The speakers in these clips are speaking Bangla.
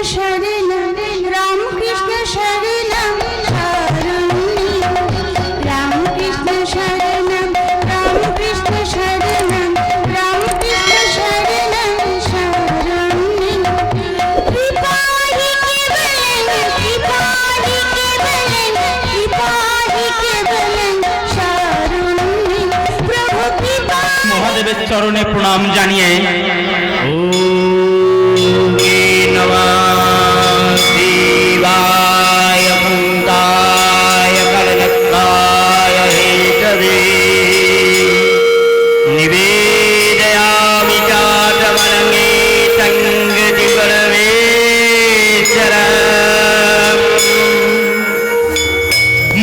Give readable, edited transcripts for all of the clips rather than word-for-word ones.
शरणं रामकृष्ण शरणं शरण्यं रामकृष्ण शरणं रामकृष्ण शरणं रामकृष्ण शरणं शरण्यं कृपाहि केवलं शरण्यं प्रभु कृपा মহাদেবের চরণে প্রণাম জানিয়ে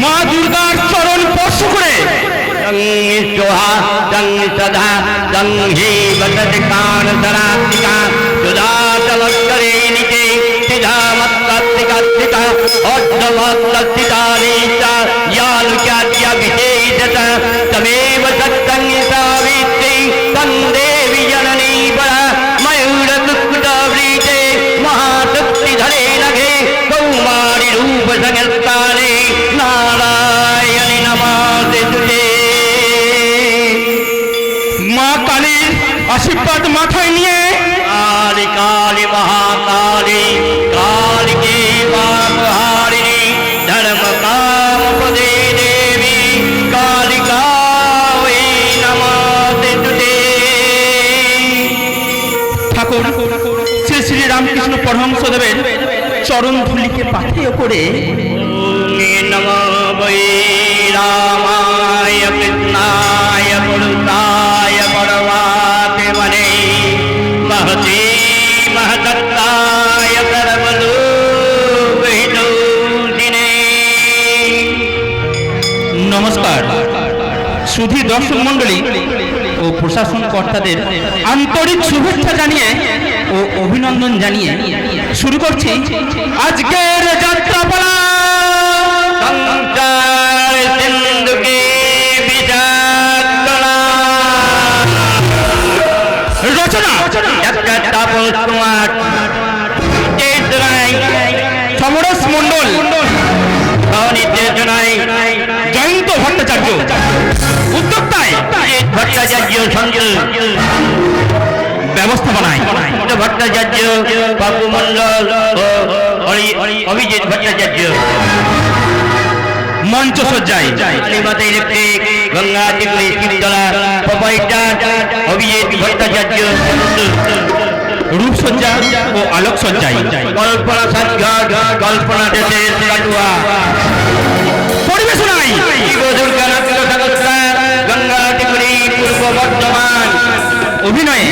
মা দুর্গার চরণ স্পর্শ করে सदा संघे वसति कानधरात्मिका सुधा चमत्करे निते सिधा मत्तस्तिका स्थिता अर्धमत्तस्थिता नीता यालुक्याद्यभिषेदत तमेव सत्संग सावित्री तन्देवी जननी बला मयूरकुक्कुटवृते महाशक्तिधरे नघे कौमारी रूप संस्थाने नारायणि नमस्ते মা কালীর আশীর্বাদ মাথায় নিয়ে काली काली महाकाली कालिके वामहारिणी धर्म काम पदे देवी कालिका वै नमस्ते ঠাকুর শ্রী শ্রী রামকৃষ্ণ পরমহংসদেবের চরণ ধুলিকে পাথেয় করে नमो वै रामाय कृष्णाय पुरुषाय परमात्मने महते महदत्ताय सर्वलोकहितैषिणे নমস্কার। সুধী দর্শক মণ্ডলী ও প্রশাসন কর্তাদের আন্তরিক শুভেচ্ছা জানিয়ে ও অভিনন্দন জানিয়ে শুরু করছি আজকের যাত্রাপালা। संसार सिंधु के विचारणा রচনা तापस कुमार সমরস মণ্ডল, निर्देशनाय জয়ন্ত ভট্টাচার্য, উদ্যোক্তায় भट्टाचार्य संत ব্যবস্থাপনায় भट्टाचार्य बाबू मंडल अभिजित भट्टाचार्य মঞ্চ সজ্জায় कालीमाता इलेक्ट्रिक गंगा टिकली शिवतला प्रोपाइटर अभिजित भट्टाचार्य রূপসজ্জা ও আলোকসজ্জায় कल्पना साजघाट कल्पना देशेर काटुआ পরিবেশনায় दुर्गा नाट्य संस्था गंगा टिकली पूर्व बर्धमान অভিনয়ে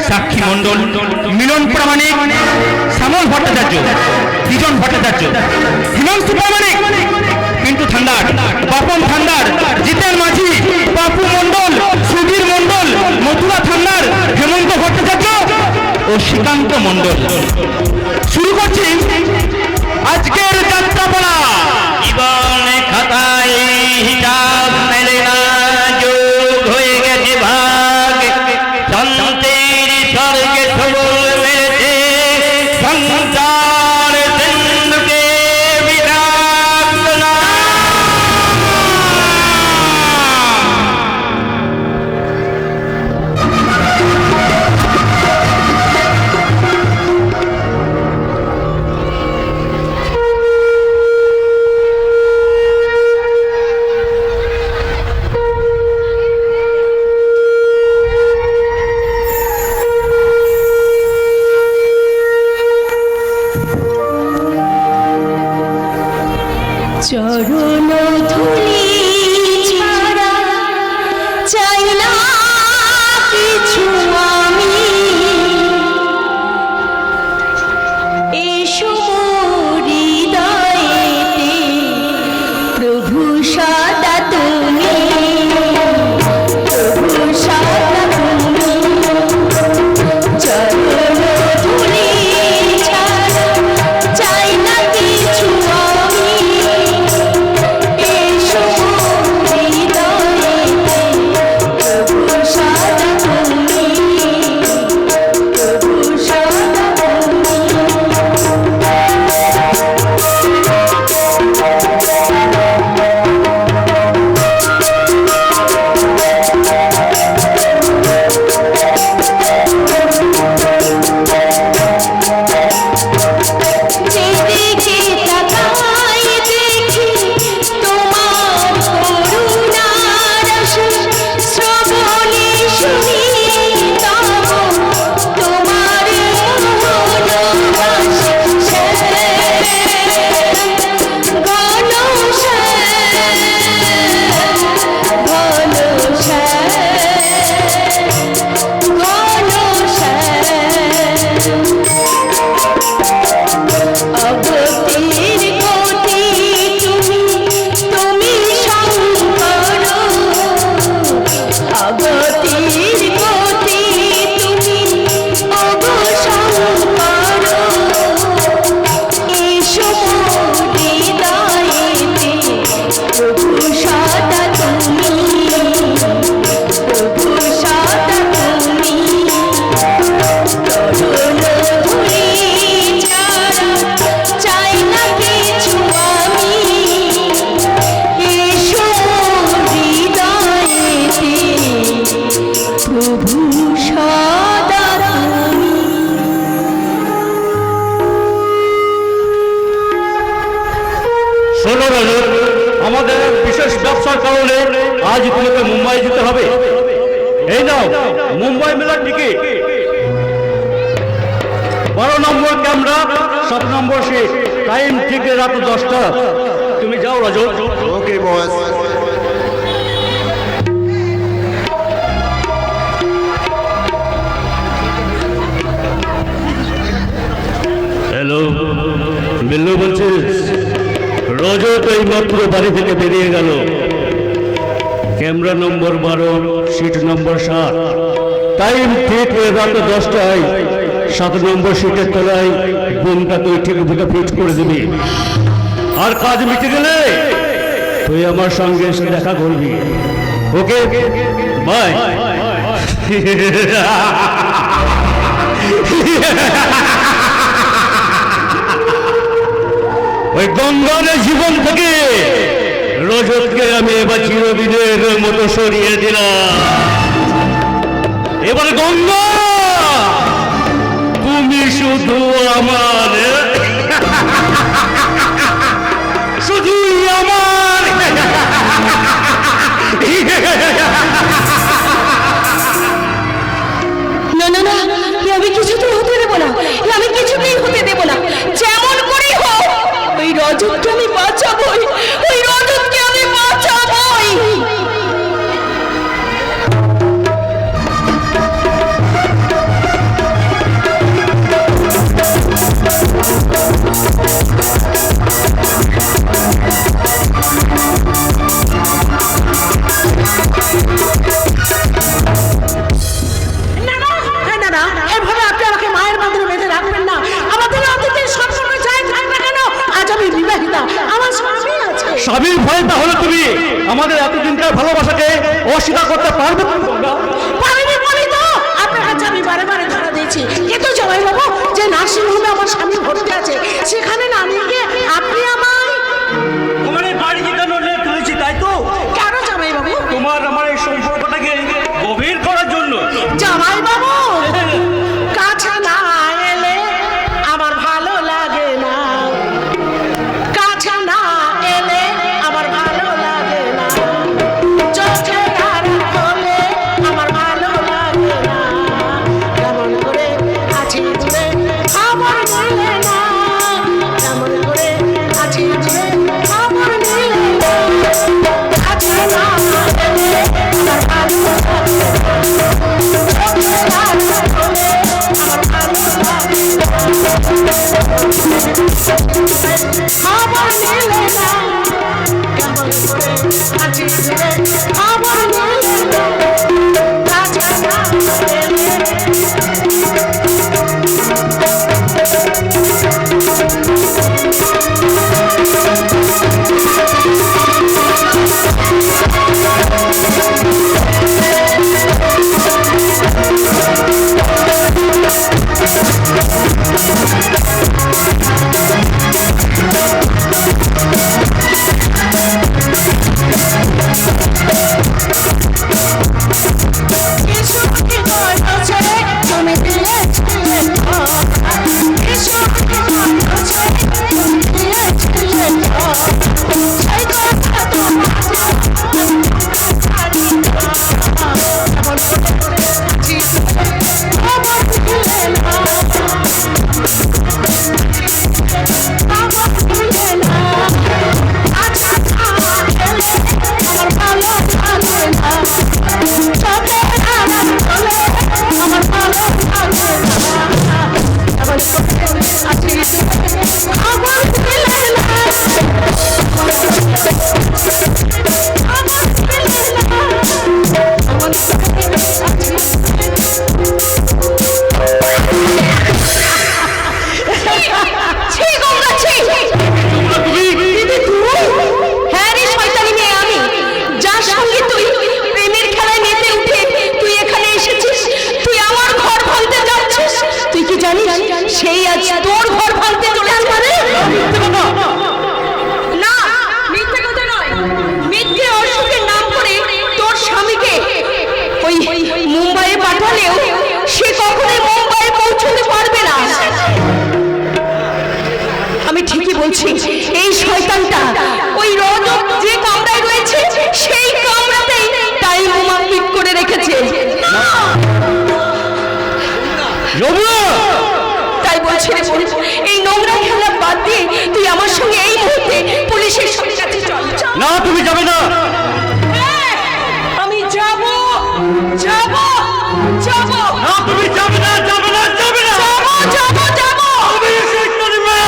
সাক্ষী মণ্ডল, মিলন প্রামাণিক, শ্যামল ভট্টাচার্য, বিজন ভট্টাচার্য, হিমাংশু প্রামাণিক, পিন্টু থান্ডার, বাপন থান্ডার, জিতেন মাঝি, বাপু মণ্ডল, সুধীর মণ্ডল, মথুরা থান্ডার, হেমন্ত ভট্টাচার্য ও শ্রীকান্ত মণ্ডল। শুরু করছি আজকের যাত্রাপালা। জীবন খাতায় হিসাব মেলে না, যোগ হয়ে গেছে ভাগ, শান্তির স্বর্গে সবল মেরেছে সংসার সিন্ধুকে বিরাটনা। চরণ ধুলি ছাড়া চাই না কিছু আমি, এসো হৃদয়েতে প্রভু সদা তুমি, প্রভু সদা তুমি। চরণ ধুলি ছাড়া চাই না কিছু আমি, রজত, আমাদের বিশেষ ব্যবসার কারণে আজ তোমাকে মুম্বাই যেতে হবে। এই নাও মুম্বাই মেলার টিকিট। 12 নম্বর ক্যামেরা, 7 নম্বর সিট, টাইম ঠিক রাত 10টা। তুমি যাও রজত। ওকে বস। হ্যালো, বিল্লু বলছিস? রজত এই মাত্র বাড়ি থেকে বেরিয়ে গেল। ক্যামেরা নম্বর 12, সিট নম্বর 7, টাইম ঠিক রাত 10টায় 7 নম্বর সিটের তলায় বোনটা তুই ঠিক বুঝে ফিট করে দিবি। আর কাজ মিটে গেলে তুই আমার সঙ্গে এসে দেখা করবি। Okay bye. ওই গঙ্গার জীবন থেকে রজতকে আমি এবার চিরদিনের মতো সরিয়ে দিলাম। এবার গঙ্গা তুমি শুধু আমার, শুধুই আমার। না না না, এ আমি কিছুতেই হতে দেবো না, এ আমি কিছুতেই হতে দেবো না। যেমন করেই হোক ওই রজতকে আমি বাঁচাবোই, ওই রজতকে আমি বাঁচাবোই। এভাবে আপনি আমাকে মায়ের বাঁধনে বেঁধে রাখবেন না। আমাদের অতীতের সবসময় যাই থাক না কেন, আজ আমি বিবাহিতা, আমার স্বামী আছে। স্বামীর ভয় তাহলে তুমি আমাদের এতদিনকার ভালোবাসাকে অস্বীকার করতে পারবে না গঙ্গা? পারিনি বলি তো আপনার কাছে আমি বারে বারে ধরা দিয়েছি। কিন্তু জামাই বাবু, যে নার্সিংহোমে আমার স্বামী ভর্তি আছে সেখানে না নিয়ে গিয়ে আপনি আমায় তোমার এই বাড়ি যেখানে তুলেছি তাই তো? কেন জামাই বাবু? তোমার আমার এই সম্পর্কটাকে গভীর করার জন্য। জামাই বাবু, কাছে না এলে আমার ভালো লাগে না, কাছে না এলে আমার ভালো লাগে না, চোখে আর হলে আমার ভালো লাগে না, কেমন করে আছি দূরে খবর নিলে না, কেমন করে আছি দূরে খবর নিলে না, কাছে না এলে আমার ভালো লাগে না, চোখে আর হলে আমার ভালো লাগে না, খবর নিলে না, কেমন করে আছি দূরে খবর নিলে না, কাছে না এলে কিছু কি করেছে তুমি দিয়েছিলে কিছু কি করেছে তুমি দিয়েছিলে সেই কথা তোমার জানি না, এমন করে আছি খবর দিলে না, খবর দিলে না, আচ্ছা এলে আমার ভালো লাগে না, চোখে আর হলে আমার ভালো লাগে না, এমন করে আছি খবর দিলে না, খবর দিলে না, এমন করে আছি। ছি গঙ্গা, ছি। দিদি তুই? হ্যাঁ রে শয়তানি মেয়ে আমি, যার সঙ্গে তুই প্রেমের খেলায় মেতে উঠে তুই এখানে এসেছিস, তুই আমার ঘর ভাঙতে যাচ্ছিস। তুই কি জানিস সেই আজ তোর ঘর ভাঙতে চলে আসবে? না, মিথ্যে কথা নয়, মিথ্যে অসুখের নাম করে তোর স্বামীকে ওই মুম্বাইয়ে পাঠালেও সে কখনোই মুম্বাইয়ে পৌঁছতে পারবে না। আমি ঠিকই বলছি, এই শয়তানটা ওই ওই রজব যে কামরায় রয়েছে সেই কামরাতেই টাইম বোমা ফিট করে রেখেছে। তাই বলছি রে বোন, এই নোংরা খেলা বাদ দিয়ে তুই আমার সঙ্গে এই মুহূর্তে পুলিশের কাছে চল। না, তুমি যাবে না। হ্যাঁ, আমি যাব যাব যাব। না, তুমি যাবে না, যাবে না, যাবে না। যাব যাব যাব। তুমি শয়তানি মেয়ে।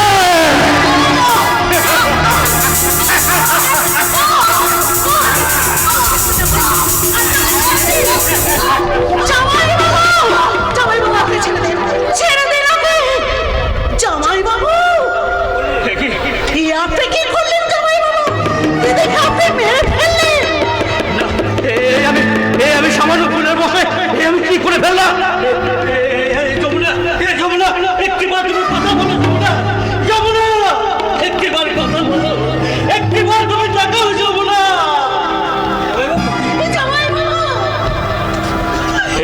জামাইবাবু, আপনি ছেড়ে দিন, ছেড়ে দিন আপনি। জামাইবাবু, আপনি কি করলেন জামাইবাবু? দিদিকে আপনি মেরে ফেললেন। আমি সামান্য ফুলের বসে আমি কি করে ফেললাম? যমুনা, যমুনা, একটিবার তুমি কথা বলো। যমুনা, যমুনা, একটিবার কথা বলো, একটিবার তুমি তাকাও। যমুনা,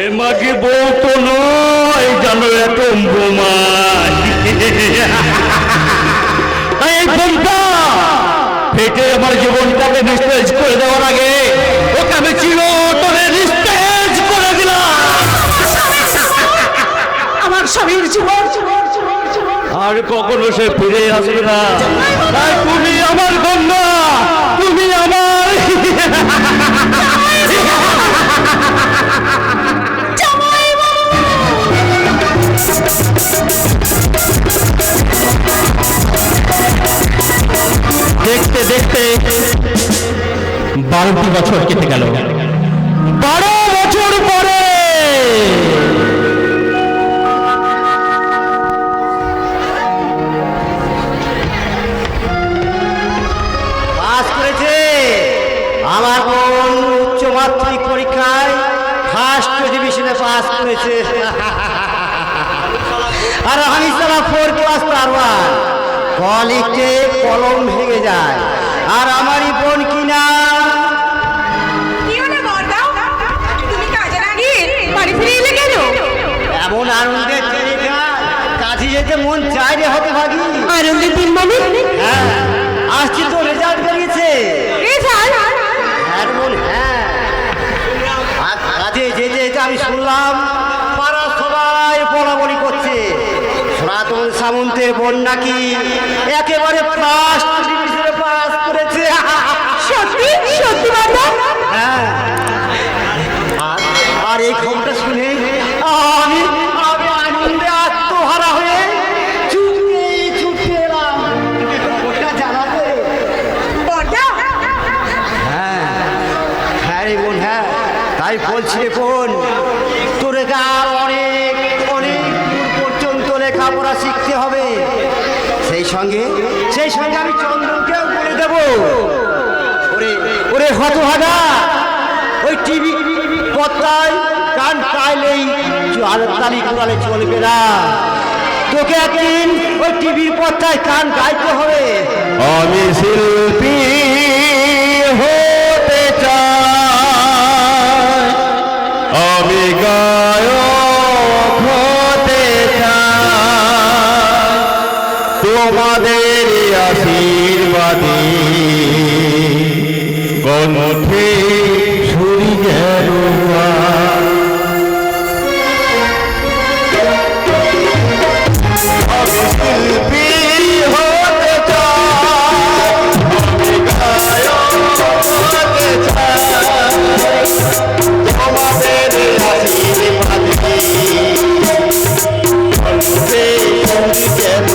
এ মাঝে বউ তো নয়, জানো এত বোমা। এই বোমটা ফেটে আমার জীবনটাকে নিস্তেজ করে দেওয়ার আগে ওকে আমি চিরতরে নিস্তেজ করে দিলাম। আমার স্বামীর জীবন আর কখনো সে ফিরে আসবে না। তাই তুমি আমার কন্যা, তুমি আমার। দেখতে দেখতে 12টি বছর কেটে গেল। 12 বছর পরে পাস করেছে আমার বোন উচ্চ মাধ্যমিক পরীক্ষায় ফার্স্ট ডিভিশনে পাস করেছে। আর আমি সারা 4 ক্লাস পারবার কলিতে কলম ভেঙে যায়। আর আমারই বোন কিনা বাড়ি ফিরে এলে কেন? এমন আনন্দের তালিকা কাজে যেতে মন চাই রে হতে ভাগি। আনন্দের দিন মানে? হ্যাঁ, আসছি তো রেজাল্ট বেরিয়েছে। হ্যাঁ বোন, হ্যাঁ। আর কাজে যেতে যেতে আমি শুনলাম পাড়ার সবাই বলাবলি করছে সনাতন সামন্তের বোন নাকি একেবারে ফার্স্ট ডিভিশনে পাস করেছে। সত্যি সত্যি বাবা? হ্যাঁ। আর এই খবরটা শুনে আমি আমি আনন্দে আত্মহারা হয়ে ছুটতে এলাম ওটা জানাতে। হ্যাঁ হ্যাঁ রে বোন, হ্যাঁ। তাই বলছি রে বোন, তোরে আর অনেক অনেক দূর পর্যন্ত লেখাপড়া শিখতে হবে। সেই সঙ্গে আমি চন্দ্রকেও বলে দেব, ওরে ওরে হতভাগা, ওই টিভি পর্দায় গান চাইলেই তালি কোরালে চলবে না। তোকে একদিন ওই টিভির পর্দায় গান গাইতে হবে। আমি শিল্পী হতে চাই, আমি গায়ক হতে চাই, তোমাদের আশীর্বাদে কণ্ঠে সুরি যেন আমি শিল্পী হতে চাই, আমি গায়ক হতে চাই, তোমাদের আশীর্বাদে কণ্ঠে সুরি যেন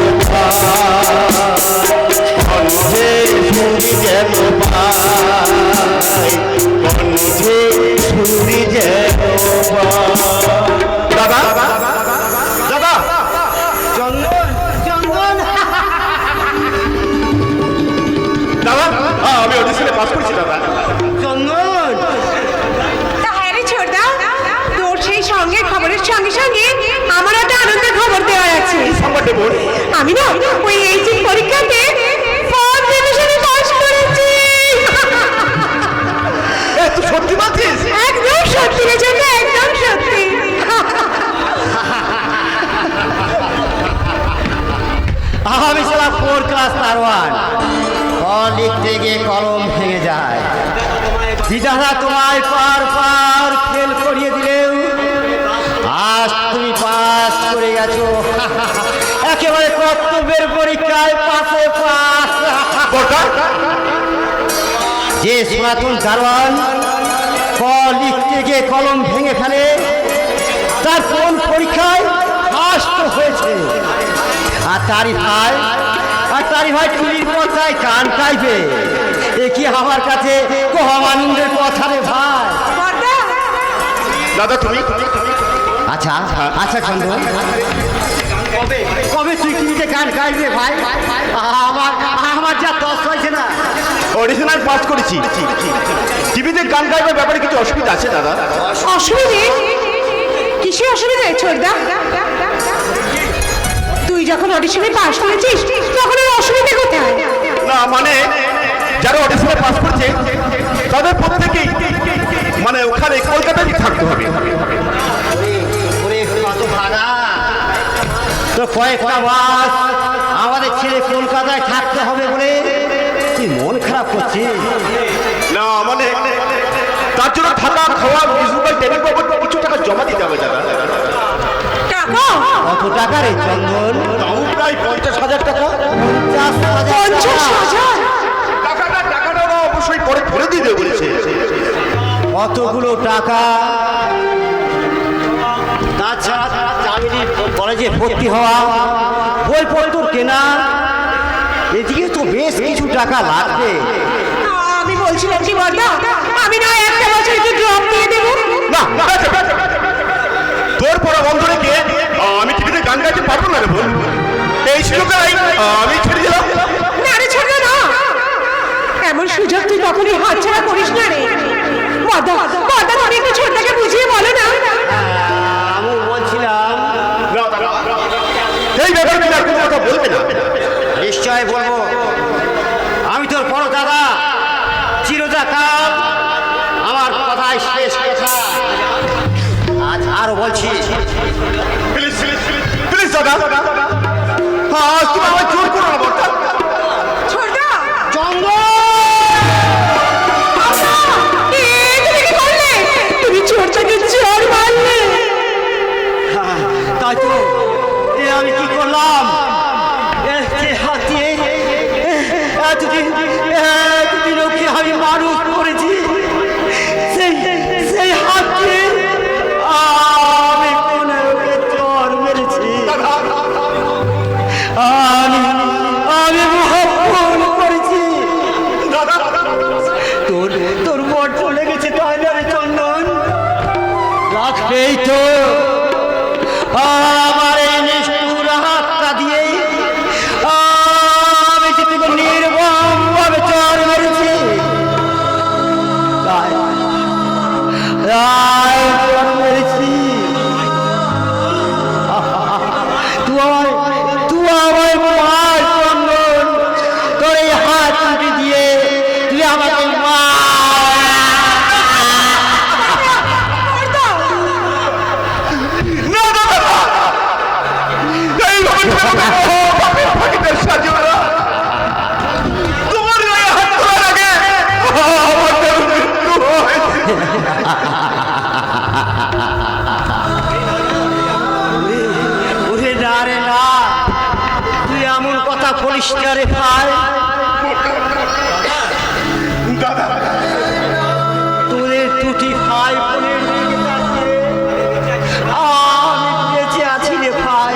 কণ্ঠে সুরি যেন কণ্ঠে সুরি যেন দাদা দাদা চন্দন চন্দন দাদা, আমি অডিশনে পাস করছি দাদা। চন্দন তাহলে ছোটদা, তোর সেই সঙ্গে খবরের সঙ্গে সঙ্গে আমার একটা আনন্দের খবর দেওয়ার আছে। সংবাদটা বল। আমি না ওই এইচএস পরীক্ষাতে ফার্স্ট ডিভিশনে পাস করেছি। তুই সত্যি বলছিস? একদম সত্যি রে ছোটদা, একদম সত্যি। আমি সারা 4 ক্লাস পারওয়ান লিখতে গিয়ে কলম ভেঙে যায়। বিধাতা তোমায় পার ফেল করিয়ে দিলেও আজ তুমি পাস করে গেছো। একেবারে কর্তব্যের পরীক্ষায় পাশে পাস। যে সনাতন দারোয়ান ক লিখতে গিয়ে কলম ভেঙে ফেলে তার কোন পরীক্ষায় ফার্স্ট হয়েছে, আর তারই ভাই চুরির পর্দায় কান কাইবে। এ কি আমার কাছে কম আনন্দের কথা রে ভাই। দাদা তুমি আচ্ছা চন্দ্র, কবে তুই টিভিতে গান গাইবে ভাই? আমার যা দশ হয়েছে না। অডিশনাল পাস করেছি, টিভিতে গান গাইবার ব্যাপারে কিছু অসুবিধা আছে দাদা? অসুবিধে? কিসে অসুবিধা ছোটদা? তুই যখন অডিশনে পাস করেছিস তখন আর অসুবিধা কোথায়? না মানে যারা অডিশনে পাস করছে তাদের প্রত্যেকেই মানে ওখানে কলকাতায় থাকতে হবে। তো কয়েকটা মাস আমাদের ছেলে কলকাতায় থাকতে হবে বলে তুই মন খারাপ করছিস? না মানে তার জন্য থাকা খাওয়া মিউজিক্যাল ট্রেনিং বাবদ কিছু টাকা জমা দিতে হবে দাদা। টাকা? কত টাকা রে চন্দন? তাও প্রায় 50,000 টাকা। 50,000? টাকাটা ওরা অবশ্যই পরে ফেরত দিয়ে দেবে বলেছে। কতগুলো টাকা? তাছাড়া চাকরি কলেজে ভর্তি হওয়া, বইপত্র কেনা, এদিকে তো বেশ কিছু টাকা লাগবে। আমি বলছিলাম কি বর্দা, আমি না একটা বছর একটু ড্রপ দিয়ে দেবো। না তোর পড়া বন্ধ রেখে আমি টিভিতে গান গাইতে পারবো না রে বল। এই সুযোগে আমি ছেড়ে দিলাম। না রে ছোট না, এমন সুযোগ তুই কখনই হাতছাড়া করিস না রে। বর্দা তুমি একটু ছোটটাকে বুঝিয়ে বলো না। আমি বলছিলাম এই ব্যাপারে তুমি আর কোনো কথা বলবে না? নিশ্চয় বলবো। আমি তোর বড় দাদা, চিরদা কাল আমার কথাই শেষ কথা। আজ আরো বলছি, প্লিজ দাদা তুমি আমার জোর করো না বর্দা। ছোটদা চন্দ্র তুমি ছোটটাকে জোর মারলে। তাই তো আমি কি করলাম? হাত দিয়ে এতদিন ওকে আমি মানুষ করেছি, সেই হাত দিয়ে আমি কোনে ওকে চর মেরেছি। আমি মহাভুল করেছি। তোর বট চলে গেছে তাই না রে চন্দন? রাখবেই তো আমার এই নিষ্ঠুর হাতটা দিয়ে আমি যে তোকে নির্মম ভাবে চর মেরেছি। চর মেরেছি। তুই আমার মার চন্দন, তোর এই হাত দুটি দিয়ে তুই আমাকে মার। ওরে না রে না, তুই এমন কথা বলিস না রে ভাই। তোদের দুটি ভাই বোনের দিকে তাকিয়ে আমি বেঁচে আছি রে ভাই।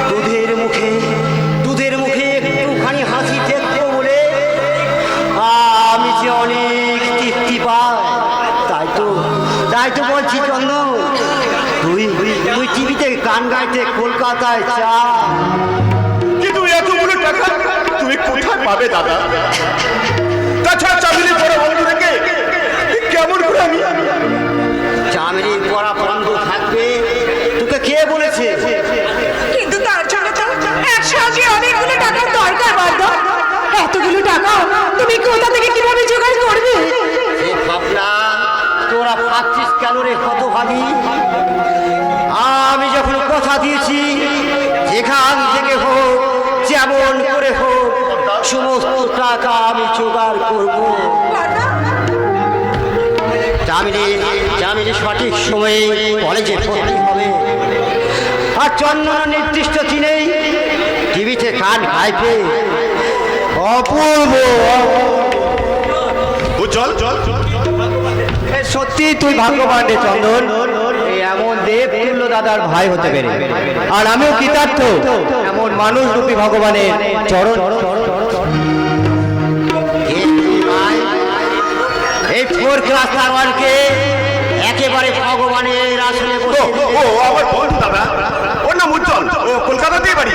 তোদের মুখে একটুখানি হাসি দেখবো বলে আমি যে অনেক তৃপ্তি পাই। তাই তো বলছি চন্দন, তুই টিভিতে গান গাইতে কলকাতায় যা। কিন্তু এতগুলো টাকা তুমি কোথায় পাবে দাদা? তাছাড়া চাকরি পড়া বন্ধ রেখে কেমন করে আমি চামেরির পড়া বন্ধ থাকবে তোকে কে বলেছে? কিন্তু তার জন্য তো একসঙ্গে অনেকগুলো টাকার দরকার বর্দা। এতগুলো টাকা তুমি কোথা থেকে কিভাবে জোগাড় করবে? ভাবনা তোরা ভাবছিস কেন রে হতভাগী? আমি যখন কথা দিয়েছি যেখান থেকে হোক যেমন করে হোক সমস্ত জোগাড় করব। চামেলি সঠিক সময়ে কলেজে ভর্তি হবে, আর চন্দন নির্দিষ্ট দিনেই টিভিতে গান গাইবে। অপূর্ব। চল চল সত্যি তুই ভাগ্যবান রে চন্দন, এই এমন দেব তুল্য দাদার ভাই হতে পেরে। আর আমিও কৃতার্থ এমন মানুষ রূপী ভগবানের চরণ। এই 4 ক্লাস দারোয়ানকে একেবারে ভগবানের আসনে বসে ও আমার বন্ধু দাদা, ওর নাম উজ্জ্বল, ও কলকাতাতেই বাড়ি।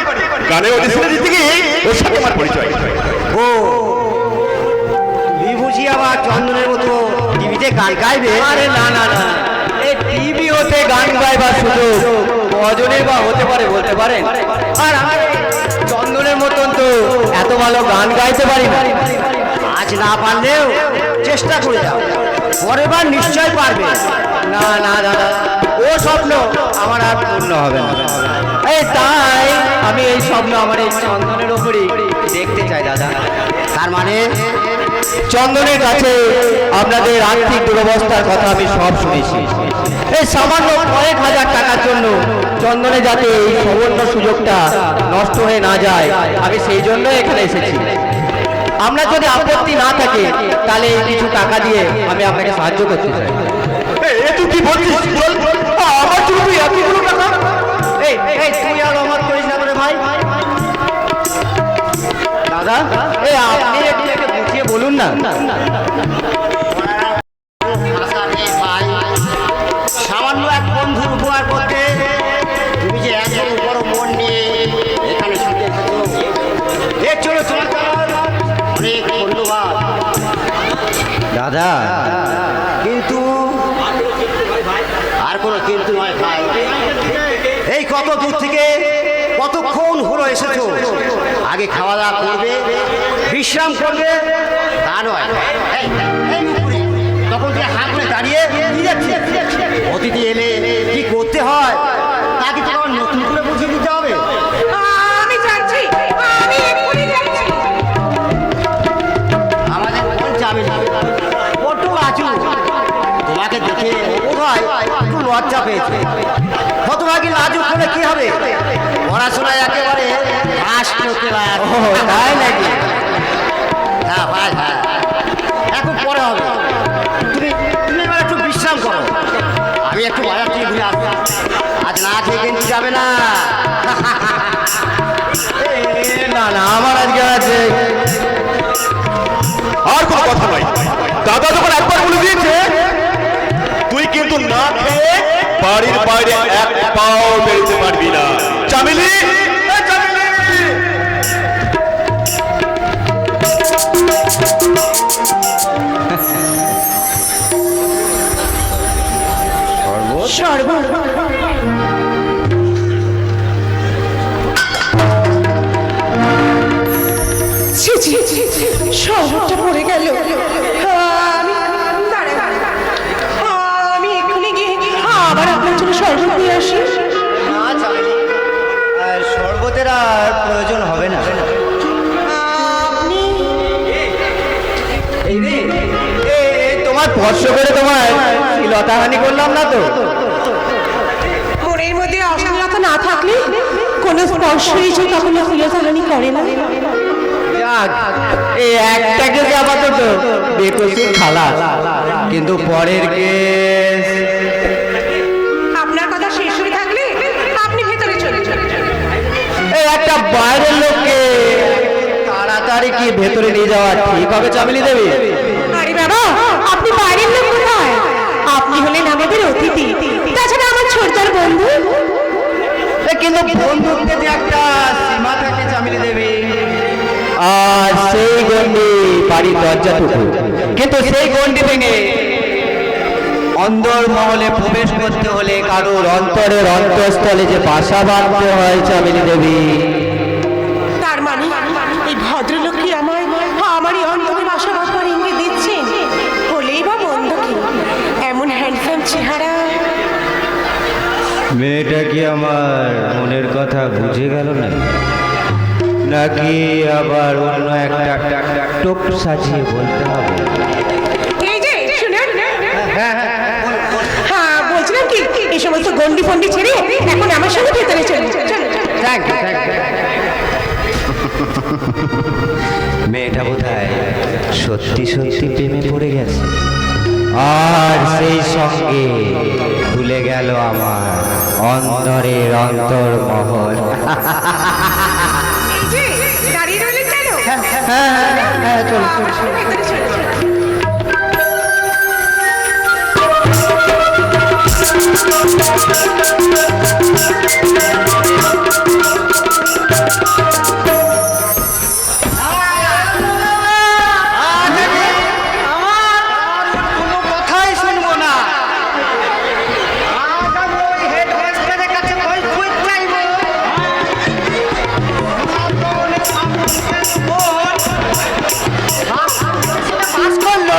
গানে অডিশনে দিতে গিয়ে ওর সাথে আমার পরিচয়। ও তুই বুঝি আবার চন্দনের মতো টিভিতে গান গাইবে? আরে না না না, এই টিভি হতে গান গাইবার সুযোগ কজনের বা হতে পারে বলতে পারেন? আর আমি চন্দনের মতন তো এত ভালো গান গাইতে পারি না। আজ না পারলেও চেষ্টা করে যাও, পরের বার নিশ্চয় পারবে। না না দাদা, ও স্বপ্ন আমার আর পূর্ণ হবে না। এই তাই আমি এই স্বপ্ন আমার এই চন্দনের ওপরই দেখতে চাই দাদা। তার মানে চন্দনের কাছে আপনাদের আর্থিক দুরবস্থার কথা আমি সব শুনেছি। এই সামান্য কয়েক হাজার টাকার জন্য চন্দনে যাতে এই সুবর্ণ সুযোগটা নষ্ট হয়ে না যায়, আমি সেই জন্য এখানে এসেছি। আমরা যদি আপত্তি না থাকে তাহলে এই কিছু টাকা দিয়ে আমি আপনাকে সাহায্য করতে চাই। তুই কি বলছিস? আমার জন্য তুই এতগুলো টাকা? এই এই তুই আর আমার করিস না রে ভাই। দাদা এই আপনি একটু বুঝিয়ে বলুন না। সামান্য এক বন্ধুর উপহার করতে তুমি যে এত বড় মন নিয়ে এখানে ছুটে এসেছো, এর জন্য তোমার অনেক ধন্যবাদ দাদা। কিন্তু আর কোনো কিন্তু নয় ভাই, এই কত দূর থেকে কতক্ষণ হলো এসেছো, আগে খাওয়া দাওয়া করবে, বিশ্রাম করবে, তা নয় এই নুপুরে তখন তুই হাত করে দাঁড়িয়ে কি যাচ্ছে? অতিথি এলে কি করতে হয় তাকে তো আবার নতুন করে বুঝিয়ে দিতে হবে। আমি যাচ্ছি, আমি এক্ষুনি যাচ্ছি। আমাদের কোন চাবি বড্ড লাজু, তোমাকে দেখে বোধ হয় একটু লজ্জা পেয়েছে। হতভাগী লাজুক হলে কি হবে, পড়াশোনায় একেবারে তাই নাকি? হ্যাঁ ভাই হ্যাঁ, এখন পরে হবে। তুমি তুমি এবার একটু বিশ্রাম করো, আমি একটু বাজার থেকে ঘুরে আসবো। আজ না খেয়ে কিন্তু যাবে না। না না আমার আজকে আছে। আর কোনো কথা নয়, দাদা যখন একবার বলে দিয়েছে তুই কিন্তু না খেয়ে বাড়ির বাইরে এক পাও বেরোতে পারবি না। চামেলি, এই চামেলি! শরবতটা পড়ে গেল। আমি এক্ষুনি গিয়ে আবার আপনার জন্য শরবত নিয়ে আসি। শরবতের আর প্রয়োজন হবে না। আপনি তোমার স্পর্শ করে তোমার লতাহানি করলাম না তো? মনের মধ্যে অশ্লীলতা না থাকলে কোনো স্পর্শই যে কখনো শ্লীলতাহানি করে না। যাক, এই একটাকে আপাতত বেকসুর খালা, কিন্তু পরের কেস। আপনার কথা শেষ হয়ে থাকলে আপনি ভেতরে চলে যান। এই একটা বাইরের লোককে তাড়াতাড়ি কি ভেতরে নিয়ে যাওয়া ঠিক হবে চামেলি দেবী? আরে বাবা, আপনি বাইরের লোক কোথায়? আপনি হলেন আমাদের অতিথি, তাছাড়া আমার ছোটদার বন্ধু। কিন্তু বন্ধুত্বে যে একটা সীমা থাকে চামেলি দেবী, আর সেই গণ্ডি বাড়ির দরজাটুকু, কিন্তু সেই গণ্ডি ভেঙে অন্দর মহলে প্রবেশ করতে হলে কারোর অন্তরের অন্তঃস্থলে যে বাসা বাঁধতে হয় চামেলি দেবী। তার মানে এই ভদ্রলোক কি আমারই অন্তরে বাসা বাঁধবার ইঙ্গিত দিচ্ছেন? হলেই বা বন্ধু কি এমন হ্যান্ডসাম চেহারা। মেয়েটা কি আমার মনের কথা বুঝে গেল না? নাকি আবার অন্য একটা টোপ সাজিয়ে বলতে হবে? এই যে শুনুন, হ্যাঁ বলছিলাম কি এই সমস্ত গন্ডি ফন্ডি ছেড়ে এখন আমার সঙ্গে ভেতরে চলুন। Thank you. মেয়েটা বোধহয় সত্যি সত্যি প্রেমে পড়ে গেছে, আর সেই সঙ্গে খুলে গেল আমার অন্তরের অন্তর্মহল। এই যে দাঁড়িয়ে রইলেন কেন? হ্যাঁ চলো। ভেতরে চলুন। কোনো কথাই শুনবো না। আজ আমি ওই হেডমাস্টারের কাছে বই চাইবো। পাস করলো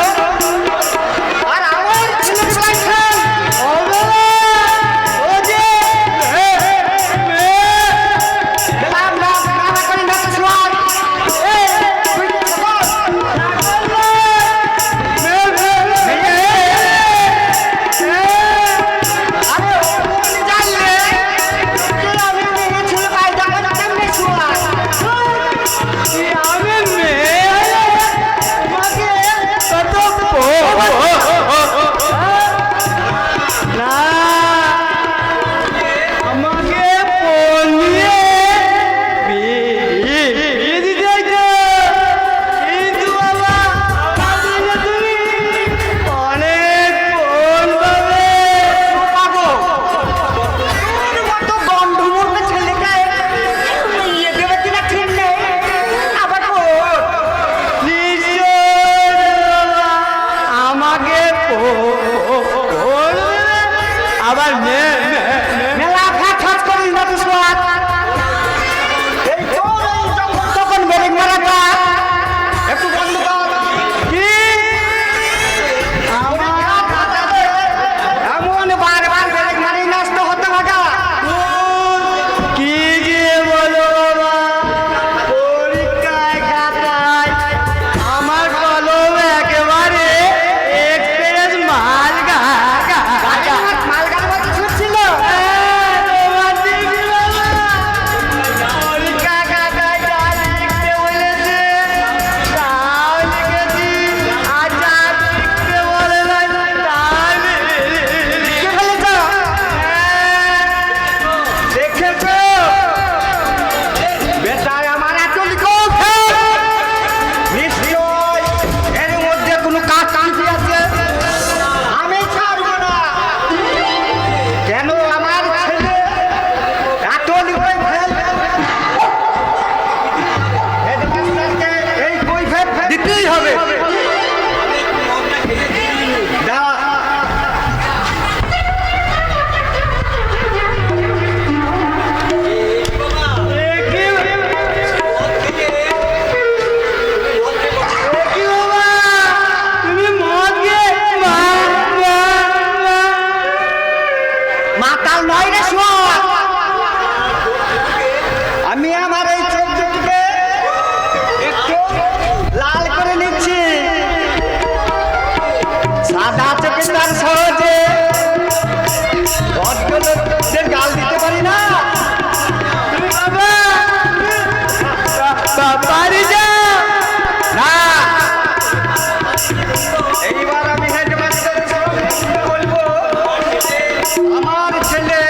আর আমার ছেলেকে পাইছেন। ও যে নাম করেন না সোয়াল। আবার মেলা খাট করিস না তুই সোয়াদ। এই তখন বেরিং মারাটা একটু বন্ধ কর। কি এমন বারবার বেরিং মারি নষ্ট হতে লাগা। কি যে বলো বাবা, পরীক্ষায় খাতায় আমার কলম একেবারে এক্সপ্রেস মাল গা মাল গাড়ি ছুটছিল। পরীক্ষা খাতায় যা লিখতে বলেছে তাও লিখেছি, আর যা লিখতে বলে নাই তাই লিখে ফেলেছ। দেখেছ বেটায় আমার এত লিখছে, নিশ্চয় এর মধ্যে কোনো কাজ কান্তি আছে। আমি ছাড়বো না। কেন আমার ছেলে এত লিখে ফেলবে? হেডমাস্টারকে এই কৈফিয়ত দিতেই হবে। দাও। মাতাল নয় রে সোয়াদ। আমি আমার এই চোখ দুটিকে একটু লাল করে নিচ্ছি। সাদা চোখে তার সহজে ভদ্রলোকদের গাল দিতে পারি না। তুমি বাড়ি যা না। এইবার আমি হেডমাস্টারের সঙ্গে বলবো আমার ছেলে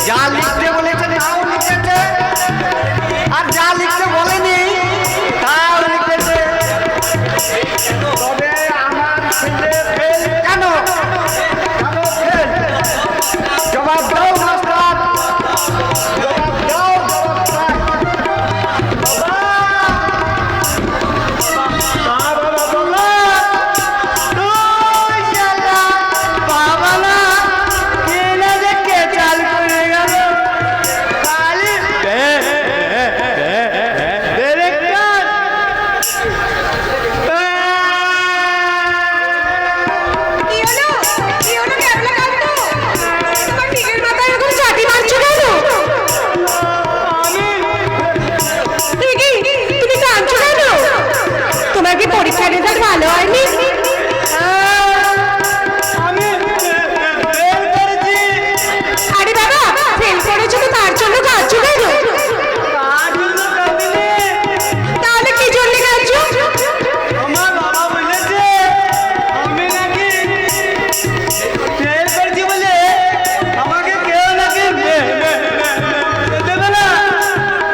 যা লিখতে বলেছে তাও লিখেছে, আর যা লিখতে বলেনি তাও লিখেছে। তবে আমার ছেলে ফেল কেন? কেন ফেল? জবাব দাও মাস্টার, জবাব দাও। বাবা না কেনা দেখে চাল করে গেল। ভালো হয়নি? আরে বাবা, ফেল করেছো তো তার জন্য কাঁদছো কেন? তাহলে কি জন্য কাঁদছো? আমার বাবা বলেছে আমি নাকি ফেল করেছি বলে আমাকে কেউ নাকি দেবে না,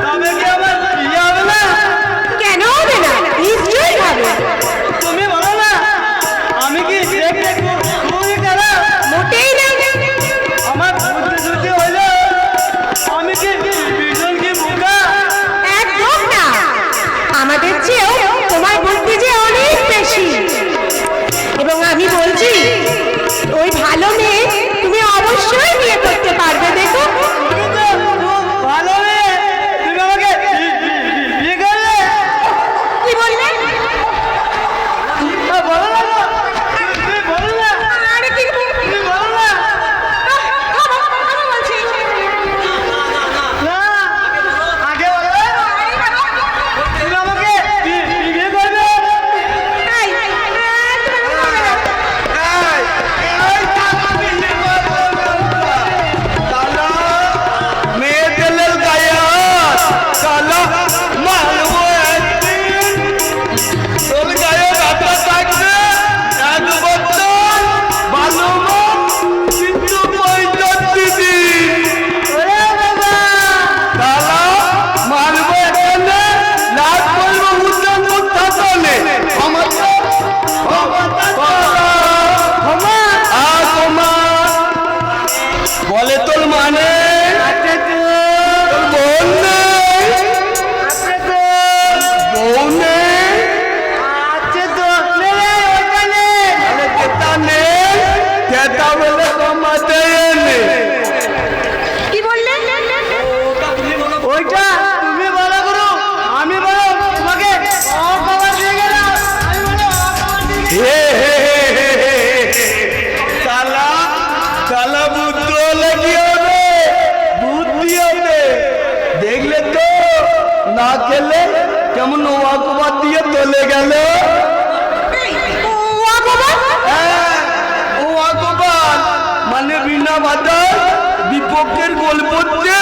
তবে কি আমার বিয়ে হবে না? কেন হবে না? নিশ্চয়ই হবে। তুমি বলো না, আমি কি দেখতে খুবই খারাপ? মোটেই না। আমার বুদ্ধি শুদ্ধি হলো, আমি কি ভীষণ কি বোকা? একদম না, আমাদের চেয়েও তোমার বুদ্ধি যে অনেক বেশি। এবং আমি বলছি, ওই ভালো মেয়ে তুমি অবশ্যই বিয়ে করতে পারবে। দেখো, তুমি তো খুব ভালো মেয়ে, তুমি আমাকে বিয়ে করবে? কি বললে? বলো না গো, তুমি বলো না, আরে কি তুমি বলো না। বলছি না, আগে বলো, তুমি আমাকে বিয়ে করবে? মেয়ে তেলের গায়ে হাত, কালা মারবো একদিন। তোর গায়ে রাতটা থাকবে এক বছর, ভালো মা, কিন্তু 65 দিন। কালা মারবো এখানে, লাশ করবো উদ্যান থাকলে। আমার বলে তোর মানে তোর বোন নেই, বউ নেই, আরে কেতা নেই, কেতা বলে কমাতে এনে। কি বললে? ওইটা তুমি বলো গুরু, আমি বলো তোমাকে অপমান দিয়ে গেলাম, আমি বলো অপমান দিয়ে গেলাম। হে হে হে হে হে হে। কালা কালা বুদ্ধ লাগি হবে, বুদ্ধি হবে। দেখলে তো, না খেলে কেমন ওয়াকবাদ দিয়ে চলে গেল। ও ওয়াকবাদ মানে বিনা বাধায় বিপক্ষের গোল পড়ছে,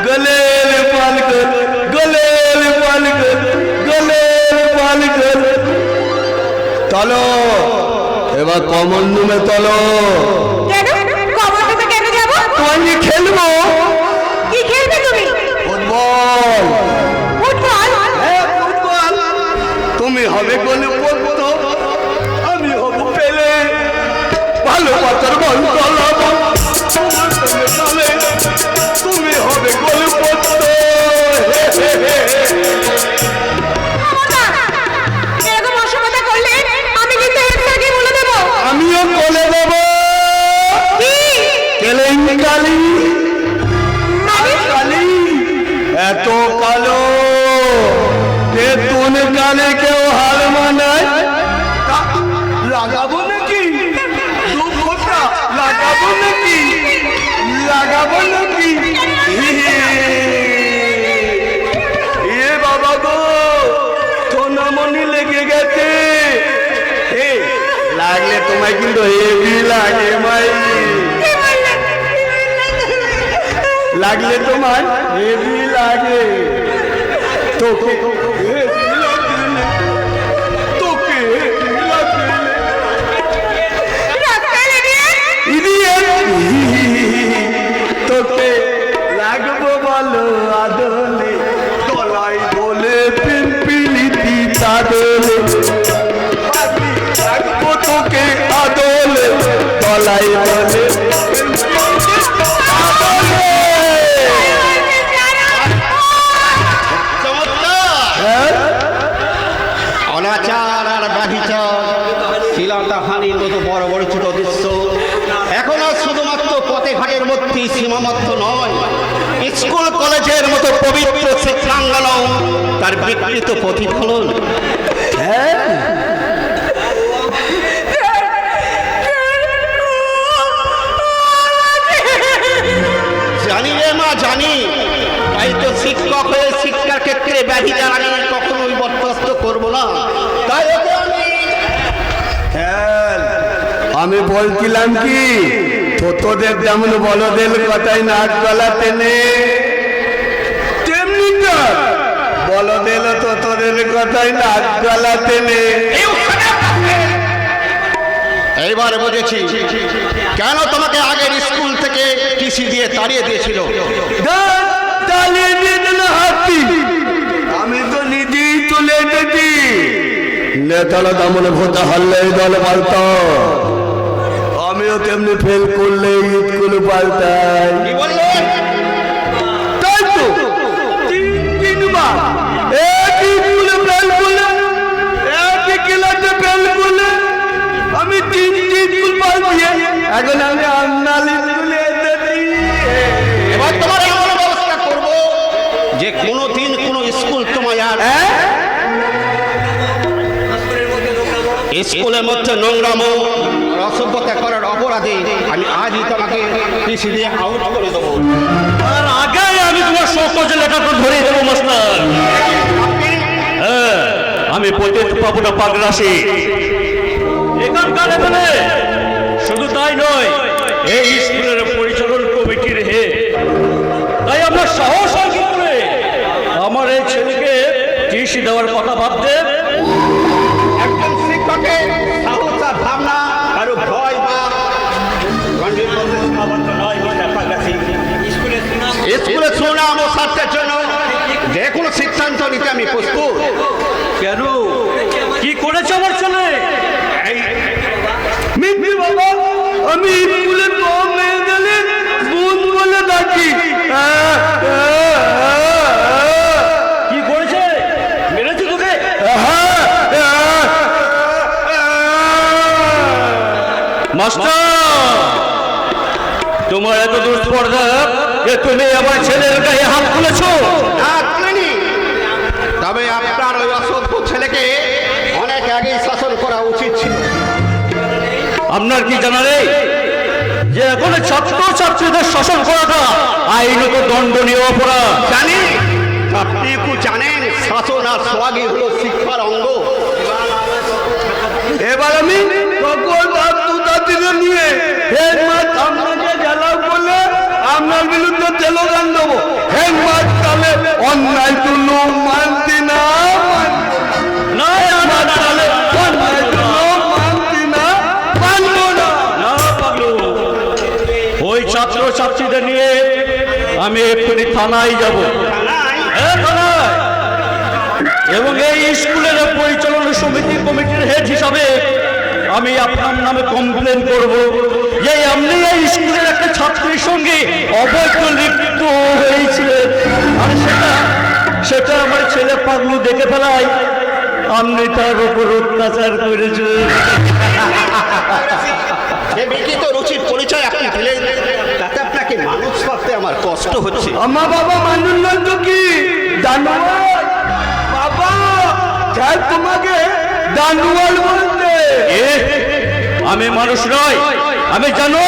গলের পাল গল, গলের পাল গল, গলের পাল গল। চলো এবার কমন রুমে চলো, কেন? কবর দিতে কেন যাবো? তোমায় নিয়ে খেলবো কি খেলবে তুমি? ফুটবল। ফুটবল? হ্যাঁ, ফুটবল। তুমি হবে গোলপোস্ত, আমি হব পেলে। ভালোবাসার বল চলাবো তোমার সঙ্গে চলে, তুমি হবে গোলপোস্ত। হে হে হে হে। এরকম অসভ্যতা করলে আমি কিন্তু এর আগে বলে দেবো। আমিও বলে দেবো কি? কেলেঙ্কারি। মানে? কালি এত কালো, তেতুন কালে কেউ হার মানায়। লাগাবো নাকি দু ফোঁটা? লাগাবো নাকি? লাগাবো নাকি? এ বাবা গো, সোনামণি লেগে গেছে। এ, লাগলে তোমায় কিন্তু হেভি লাগে মাই, লাগলে তোমার হেভি লাগে। তোকে হেভি লাগলে, তোকে হেভি লাগলে। Idiot! তোকে লাগবো বলো আদলে, তলায় দোলে পিলপিলিতি চাদলে। আমি লাগবো তোকে আদলে, তলায় দোলে আদলে। হ্যাঁ? অনাচার আর ব্যভিচার, শিলাটাহানির মতো বড় বড় ছোট দৃশ্য এখন আর শুধুমাত্র পথে ঘাটের মধ্যেই সীমাবদ্ধ নয়, স্কুল কলেজের মতো পবিত্র শিক্ষাঙ্গনও তার বিকৃত প্রতিফলন। জানি রে মা, জানি। তাই তো শিক্ষক হয়ে শিক্ষার ক্ষেত্রে ব্যভিচার আমি কখনোই বরদাস্ত করবো না। তাই ওকে আমি আমি বলছিলাম কি তোদের যেমন বলদের কথায় নাক গলা টেনে, তেমনি বলদের তোদের কথায় নাক গলা টেনে। এইবার বুঝেছি কেন তোমাকে আগের স্কুল থেকে টিসি দিয়ে তাড়িয়ে দিয়েছিল। তালিয়ে দিয়ে দিল হাতি, আমি তো নিজেই চলে এসেছি। নেতারা তেমন ভোটা হারলে দল পাল্টা, আমিও তেমনি ফেল করলে স্কুল পাল্টাই। কি বললেন? তাই তো তিনবার একই স্কুলে ফেল করলে, একই ক্লাসে ফেল করলে, আমি তিনটি স্কুল পাল্টিয়ে এখন আমি আমনালি স্কুলে এসেছি। এবার তোমার এমন ব্যবস্থা করব যে কোনোদিন কোনো স্কুল তোমায় আর স্কুলের মধ্যে নোংরামো আর অসভ্যতা করার অপরাধে আমি আজই তোমাকে টিসি দিয়ে আউট করে দেবো। আর আগে আমি তোমার সকল লেখাটা ধরে দেবো মাস্টার। হ্যাঁ, আমি পতিত পাবনা পাগরাশি এখানকার এখানে। শুধু তাই নয়, এই স্কুলের পরিচালন কমিটির হেড। তাই আমরা সাহস হয় কি করে আমার এই ছেলেকে টিসি দেওয়ার কথা ভাবতে? একজন শিক্ষকের সাহস আর ভাবনা কারো ভয় বা স্কুলে সুনাম ও স্বার্থের জন্য যে কোনো সিদ্ধান্ত নিতে আমি প্রস্তুত। কেন, কি করেছে আমার ছেলে? মিথ্যে বাবা, আমি স্কুলে কম মেয়ে গেলে বোন বলে ডাকি। কি করেছে? মেরেছে তোকে? মাস্টার, তোমার এত দুঃস্পর্ধা যে তুমি আমার ছেলের গায়ে হাত তুলেছো। না, তুলিনি। তবে আপনার ওই অসভ্য ছেলেকে অনেক আগেই শাসন করা উচিত ছিল। আপনার কি জানা নেই যে এখন ছাত্র ছাত্রীদের শাসন করাটা আইনত দণ্ডনীয় অপরাধ? জানি, আপনি কি জানেন শাসন আর সোয়াগী হলো শিক্ষার অঙ্গ। এবার আমি সকল ছাত্রছাত্রীদের নিয়ে হেডমাস্ট আপনাকে জ্বালাও করলে আপনার বিরুদ্ধে স্লোগান দেবো। হেডমাস্ট তাহলে অন্যায় তুলো মানতি না, না, না, না, না, অন্যায় তুলো মানতি না, মানবো না। না, পাগলু। ওই ছাত্র ছাত্রীদের নিয়ে আমি এক্ষুনি থানায় যাব। হ্যাঁ, থানায়। এবং এই স্কুলের পরিচালনা সমিতি কমিটির হেড হিসাবে আমি আপনার নামে কমপ্লেন করব যে আপনি এই স্কুলের একটা ছাত্রীর সঙ্গে অবৈধ লিপ্ত হয়েছিলেন। আর সেটা আমার ছেলে পাগলু দেখে ফেলায় আপনি তার উপর অত্যাচার করেছেন। যে বিকৃত রুচির পরিচয় আপনি দিলেন তাতে আপনাকে মানুষ ভাবতে আমার কষ্ট হচ্ছে। আমার বাবা মানুষ নয় তো কি জানোয়ার? বাবা স্যার তোমাকে জানোয়ার বলতে। আমি মানুষ নয়, আমি জানো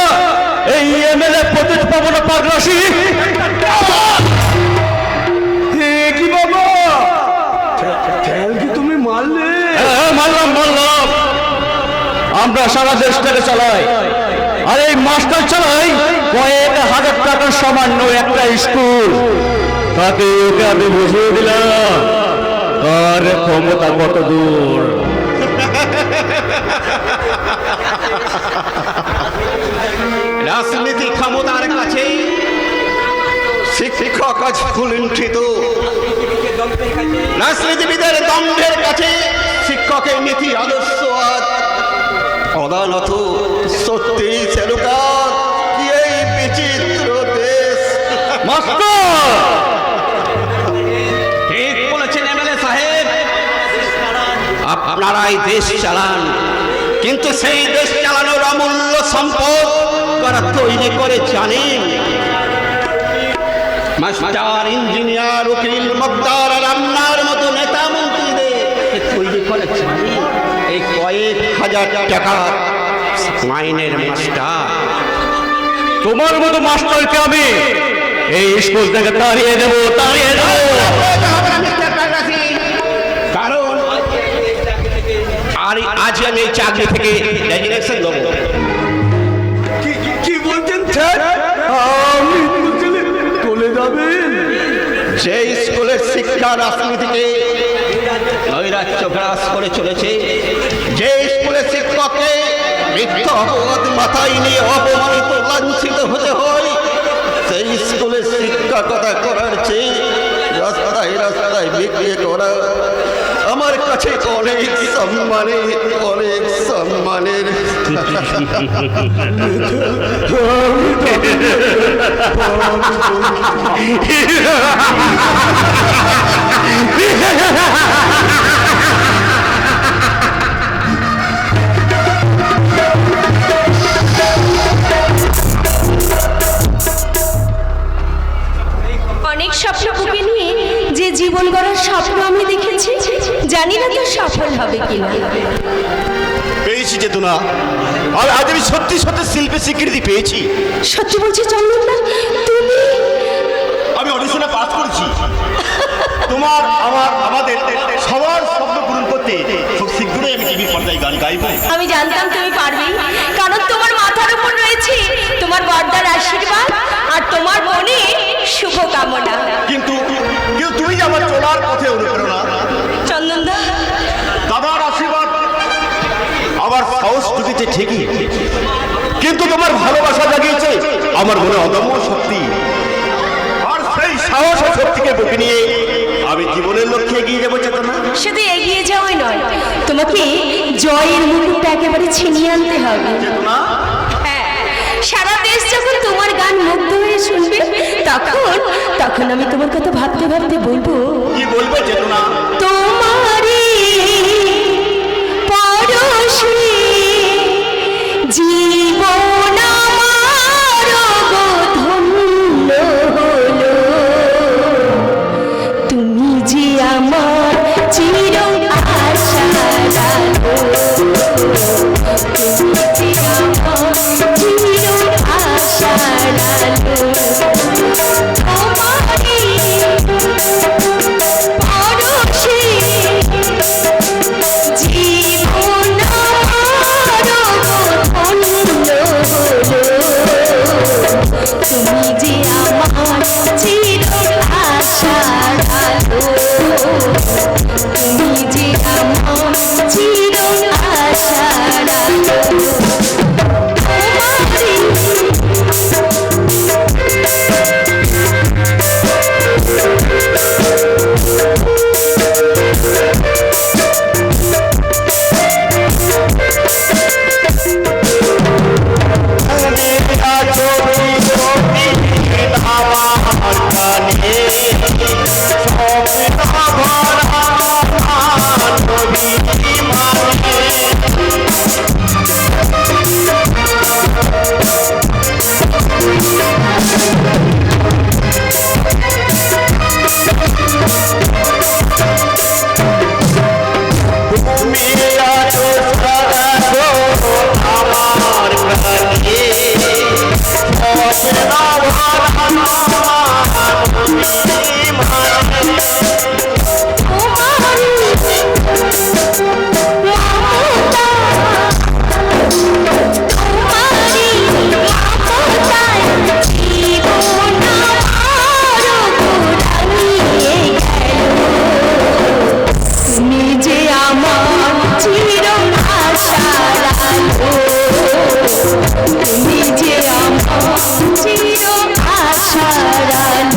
এই এমএলএ পতিত পাবনা পাগরাশি। কি বাবা স্যার কি তুমি মারলে? হ্যাঁ, মারলাম। আমরা সারা দেশটাকে চালাই, আর এই মাস্টার চালাই কয়েক হাজার টাকার সামান্য একটা স্কুল। তাকে ওকে আমি বুঝিয়ে দিলাম আর ক্ষমতা কত দূর। রাজনীতি ক্ষমতার কাছে শিক্ষক আজ কুলুণ্ঠিত। রাজনীতিবিদের দণ্ডের কাছে শিক্ষকের নীতি আদর্শ আজ অদানত। সত্যি চালুকার কি এই বিচিত্র দেশ। মাস্টার, ঠিক বলেছেন এমএলএ সাহেব, আপনারাই দেশ চালান, কিন্তু সেই দেশ চালানোর অমূল্য সম্পদ কারা তৈরি করে জানেন? মাস্টার, ইঞ্জিনিয়ার, উকিল, মকদার আর আপনার মতো নেতা মন্ত্রীদের তৈরি করে জানেন এই কয়েক হাজার টাকার মাইনের মাস্টার। তোমার মতো মাস্টারকে আমি এই স্কুল থেকে তাড়িয়ে দেবো। কারণ আর আজ আমি এই চাকরি থেকে রেজিগনেশন দেবো। কি বলছেন স্যার? আমি চলে যাবেন? যে স্কুলের শিক্ষা রাজনীতিতে নৈরাজ্য গ্রাস করে চলেছে, যে স্কুলের শিক্ষককে মিথ্যা অপবাদ মাথায় নিয়ে অপমানিত লাঞ্ছিত হতে হয়, সেই স্কুলের শিক্ষকতা করার চেয়ে রাস্তায় রাস্তায় বিক্রি করা আমার কাছে অনেক সম্মানের। অনেক স্বপ্ন বুকে নিয়ে যে জীবন গড়ার স্বপ্ন আমি দেখেছি, জানি না তো সফল হবে কিনা। পেয়েছি চেতনা, আর আজ আমি সত্যি সত্যি শিল্পের স্বীকৃতি পেয়েছি। সত্যি বলছি চন্দনদা, তুমি? আমি অডিশনে পাস করেছি। তোমার আমাদের সবার স্বপ্ন পূরণ করতে খুব শীঘ্রই আমি টিভির পর্দায় গান গাইব। আমি জানতাম তুমি পারবে, কারণ তোমার মাথার উপর রয়েছে তোমার বড়দার আশীর্বাদ আর তোমার মনে শুভ কামনা। কিন্তু তুমি যে আমার চলার পথে অনুপ্রেরণা। চন্দনদা, দাদার আশীর্বাদ আমার সাহস জুগিয়েছে ঠিকই, কিন্তু তোমার ভালোবাসা জাগিয়েছে আমার মনে অদম্য শক্তি। আর সেই সাহস ও শক্তিকে বুকে নিয়ে আমি জীবনের লক্ষ্যে এগিয়ে যাবো চেতনা। শুধু এগিয়ে যাওয়াই নয়, তোমাকে জয়ের মুকুটটা একেবারে ছিনিয়ে আনতে হবে। হ্যাঁ, সারা দেশ যখন তোমার গান মুগ্ধ হয়ে শুনবে, তখন আমি তোমার কথা ভাবতে ভাবতে বলবো। কি বলবে চেতনা? তোমারে পরশে জীবন আমার গো ধন্য হলো, তুমি যে আমার চির আশার আলো, তুমি যে আমার চির আশার আলো। তুমি যে আমার চির আশার আলো, তুমি যে আমার চির আশার আলো।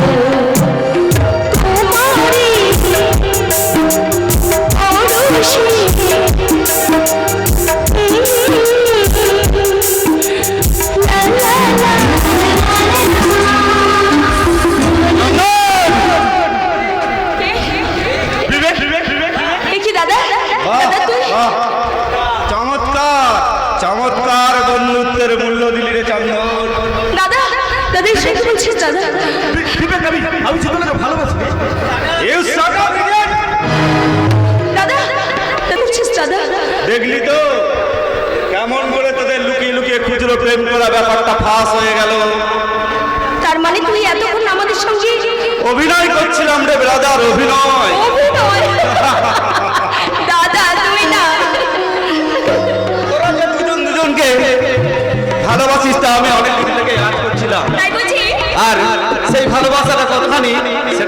দেখলি তো কেমন করে তোদের লুকিয়ে লুকিয়ে খুচরো প্রেম করা ব্যাপারটা ফাঁস হয়ে গেল। তার মানে তুই এতক্ষণ আমাদের সঙ্গে অভিনয় করছিলাম রে ব্রাদার, অভিনয়। দাদা তুমি না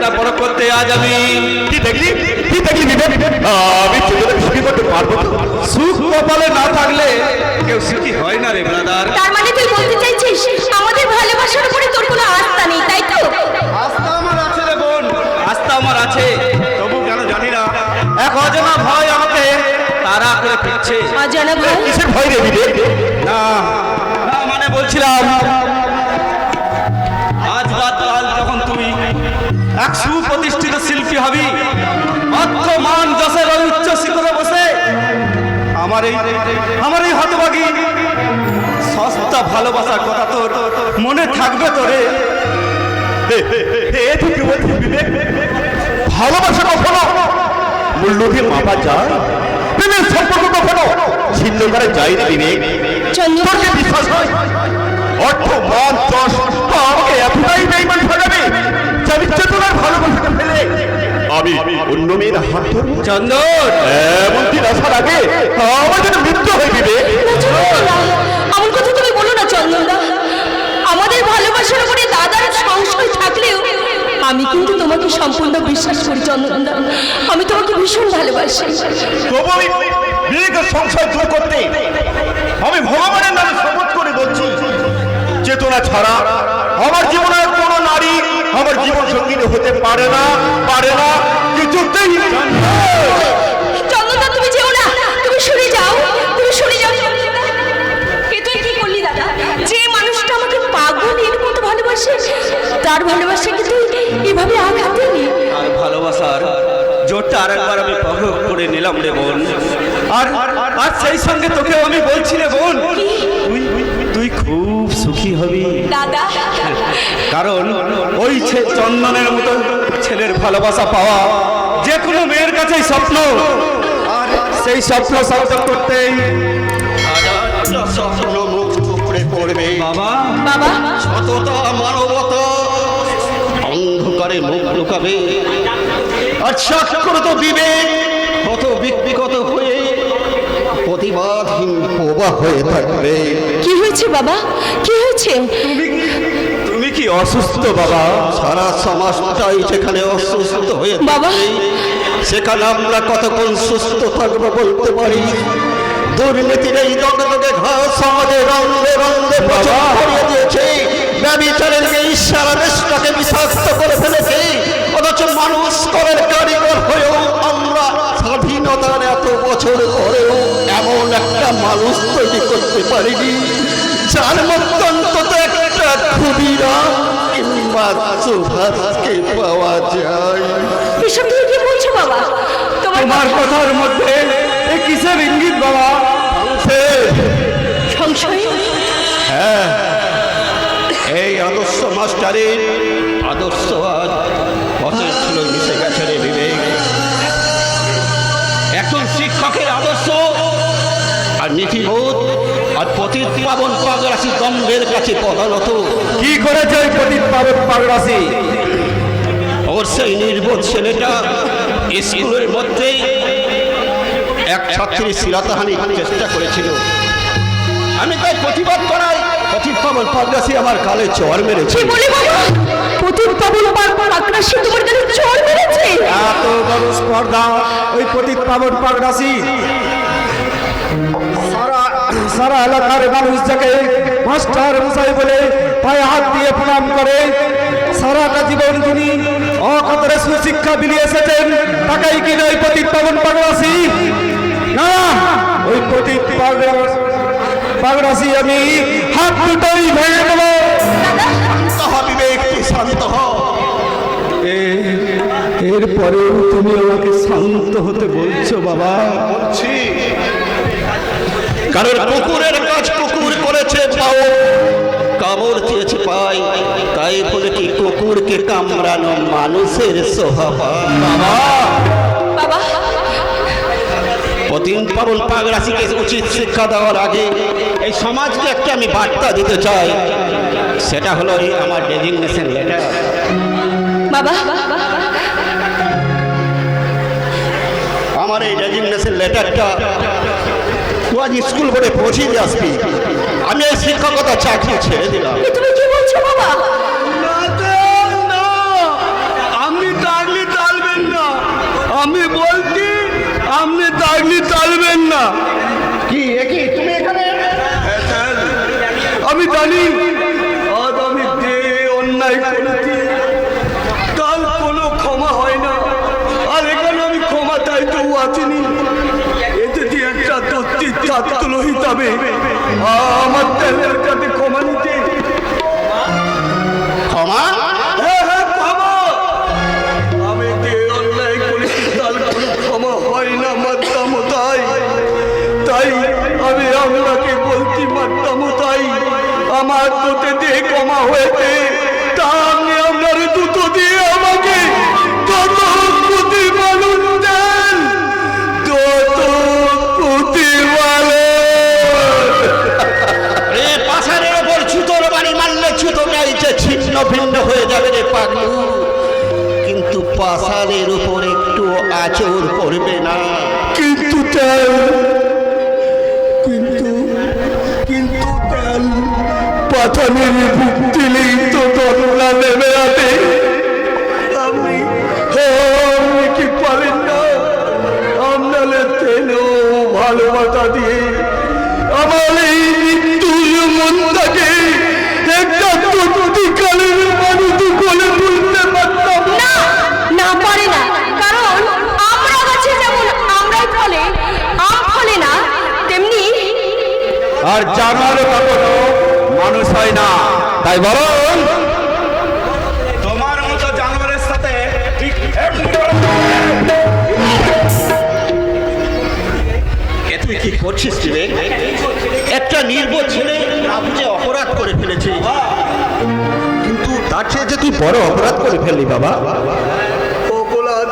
চেতনা পরখ করতে আজ আমি কি দেখলি বিবেক? আমি চেতনাকে সুখী করতে পারবো তো? সুখ কপালে না থাকলে কেউ সুখী হয় না রে ব্রাদার। তার মানে তুই বলতে চাইছিস আমাদের ভালোবাসার উপরে তোর কোনো আস্থা নেই, তাই তো? আস্থা আমার আছে রে বোন, আস্থা আমার আছে, তবু কেন জানি না এক অজানা ভয় আমাকে তাড়া করে ফিরছে। অজানা ভয়? কিসের ভয় রে বিবেক? না না, মানে বলছিলাম আজ বা কাল যখন তুই এক সুপ্রতিষ্ঠিত শিল্পী হবি, অর্থ মান যশের ওই উচ্চ শিখরে বসে আমার এই হতভাগী সস্তা ভালোবাসার কথা তোর মনে থাকবে তোরে? এ তুই কি বলছিস বিবেক? ভালোবাসা কখনো মূল্য দিয়ে মাপা যায়? প্রেমের সম্পর্ক কখনো ছিন্ন করা যায় না বিবেক। চন্দ্র, তোর কি বিশ্বাস হয় অর্থ মান যশ আমাকে এতটাই বেইমান ভাগাবে যে আমি চেতনার ভালোবাসাকে ফেলে আমি অন্য মেয়ের হাত ধরবো? চন্দন, এমন দিন আসার আগে আমার যেন মৃত্যু হয় বিবেক। না চন্দনদা, এমন কথা তুমি বলো না চন্দনদা। আমাদের ভালোবাসার উপরে দাদার সংশয় থাকলেও আমি কিন্তু তোমাকে সম্পূর্ণ বিশ্বাস করি চন্দনদা। আমি তোমাকে ভীষণ ভালোবাসি। তবু আমি বিবেকের সংশয় দূর করতে আমি ভগবানের নামে শপথ করে বলছি, চেতনা ছাড়া আমার জীবনে কোনো নারী আমার জীবন সঙ্গিনী হতে পারে না কিছুতেই। চন্দনদা তুমি যেও না, তুমি সরে যাও, তুমি সরে যাও চন্দনদা। এ তুই কি করলি দাদা? যে মানুষটা আমাকে পাগলের মতো ভালোবাসে তার ভালোবাসাকে তুই এভাবে আঘাত দিলি। আর ভালোবাসার জোরটা আরেকবার আমি প্রয়োগ করে নিলাম রে বোন। আর আর সেই সঙ্গে তোকেও আমি বলছি রে বোন, তুই খুব সুখী হবি, দাদা কারণ ওই চন্দনের মতো ছেলের ভালোবাসা পাওয়া যে কোনো মেয়ের কাছেই স্বপ্ন। আর সেই স্বপ্ন সার্থক করতেই স্বপ্ন মুখ টুকরে পড়বে বাবা বাবা সততা মানবতা অন্ধকারে মুখ লুকাবে, আর সাক্ষরত বিবেক কত বিকৃত হয়ে প্রতিবাদহীন প্রবাহ হয়ে থাকবে। কি হয়েছে বাবা, কি হয়েছে? তুমি কি অসুস্থ বাবা? সারা সমাজটাই যেখানে অসুস্থ হয়ে বাবা। থাকবে, সেখানে আমরা কতক্ষণ সুস্থ থাকবো বলতে পারি? দুর্নীতির এই দগদগে ঘাস সমাজে রন্ধে রন্ধে প্রচুর ছড়িয়ে দিয়েছে, ব্যভিচারের এই সারা দেশটাকে বিষাক্ত করে ফেলেছে। অথচ মানুষ করের কারিগর হয়েও আমরা স্বাধীনতার এত বছর পরেও এমন একটা মানুষ তৈরি করতে পারিনি যার মধ্যে অন্তত একটা ক্ষুদিরাম কিংবা সুভাষকে পাওয়া যায়। এসব তুমি কি বলছো বাবা? তোমার কথার মধ্যে এ কিসের ইঙ্গিত বাবা? সংশয়? এই আদর্শ মাস্টারের আদর্শ আজ পথের ছিল মিশে গেছে রে বিবেক। একজন শিক্ষকের আদর্শ আর নীতিবোধ আর পতিত পাবন পাগরাশি দম্ভের কাছে পদানত। কি করেছে ওই পতিত পাবন পাগরাশি? ওর সেই নির্বোধ ছেলেটা স্কুলের মধ্যেই এক ছাত্রী শ্লীলতাহানির চেষ্টা করেছিল। আমি তাই প্রতিবাদ করাই পতিত পাবন পাগরাশি আমার গালে চড় মেরেছে। কি বলে বাবা? পতিত পাবন পাগরাশি তোমার গালে চড় মেরেছে? এত বড় স্পর্ধা ওই পতিত পাবন পাগরাশি সারা এলাকার মানুষ যাকে মাস্টার মশাই বলে পায়ে হাত দিয়ে প্রণাম করে, সারাটা জীবন তিনি অকাতরে সুশিক্ষা বিলিয়ে এসেছেন, তাকেই কিনে ওই পতিত পাবন পাগরাশি? না, ওই পতিত পাগরাশি আমি হাত দুটোই ভেঙে দেবো। শান্ত হ বিবেক, তুই শান্ত হ। এরপরেও তুমি আমাকে শান্ত হতে বলছো বাবা? বলছি, কারণ কুকুরের কাজ কুকুর করেছে পাও, কামড় চেয়েছে পাই, তাই বলে কি কুকুরকে কামড়ানো মানুষের স্বভাব? বাবা পতিত পাবন পাগরাশিকে উচিত শিক্ষা দেওয়ার আগে এই সমাজকে একটা আমি বার্তা দিতে চাই, সেটা হলো এই আমার ডেজিগনেশন লেটার। বাবা আমার এই ডেজিগনেশন লেটারটা তুই আজ স্কুল বোর্ডে পৌঁছে দিয়ে আসবি। আমি এই শিক্ষকতা চাকরি ছেড়ে দিলাম। তুমি কি বলছো বাবা? আমি তো বলছি আপনি ডাকলি চালবেন না। কি একই তুমি এখানে? আমি জানি আজ আমি যে অন্যায় করেছি তার কোনো ক্ষমা হয় না, আর এখানে আমি ক্ষমা চাইতেও আছিনি। এতে যে একটা দস্তির ছাত্র হিসাবে আমার ছেলের কাছে ক্ষমা নিতে। ক্ষমা? হ্যাঁ হ্যাঁ ক্ষমা। আমি যে অন্যায় করেছি তার কোনো ক্ষমা হয় না মাতামতাই। তাই আমি আপনাকে বলছি মাতামতাই, আমার দুটো দিয়ে ক্ষমা হয়েছে, তা আপনি আপনার দুটো দিয়ে আমাকে যত কোটি মানুষ দেন, যত কোটি মানুষ। এ পাশারের ওপর ছুতোর বাড়ি মারলে ছুতোটাই যে ছিন্ন ভিন্ন হয়ে যাবে রে পাগলু, কিন্তু পাশারের উপর একটু আচর পড়বে না। কিন্তু তেল, কিন্তু কিন্তু তেল পাথানের বুক দিলেই তো দরলা নেমে আসে। আপনি আপনি কি পারেন না আপনাদের তেলও ভালোবাসা দিয়ে আমার এই মৃত্যুর মনটাকে একটা সত্যিকারের মানুষ বলে তুলতে পারতাম না? না পারে না, কারণ আমরা গাছে যেমন আমরাই ফলে আম ফলে না, তেমনি আর জানোয়ার কখনো মানুষ হয় না, তাই বরং তোমার মতো জানোয়ারের সাথে এ তুই কি করছিস রে? একটা নির্বোধ ছেলে না বুঝে অপরাধ করে ফেলেছে, কিন্তু তার চেয়ে যে তুই বড় অপরাধ করে ফেললি বাবা। অপরাধ,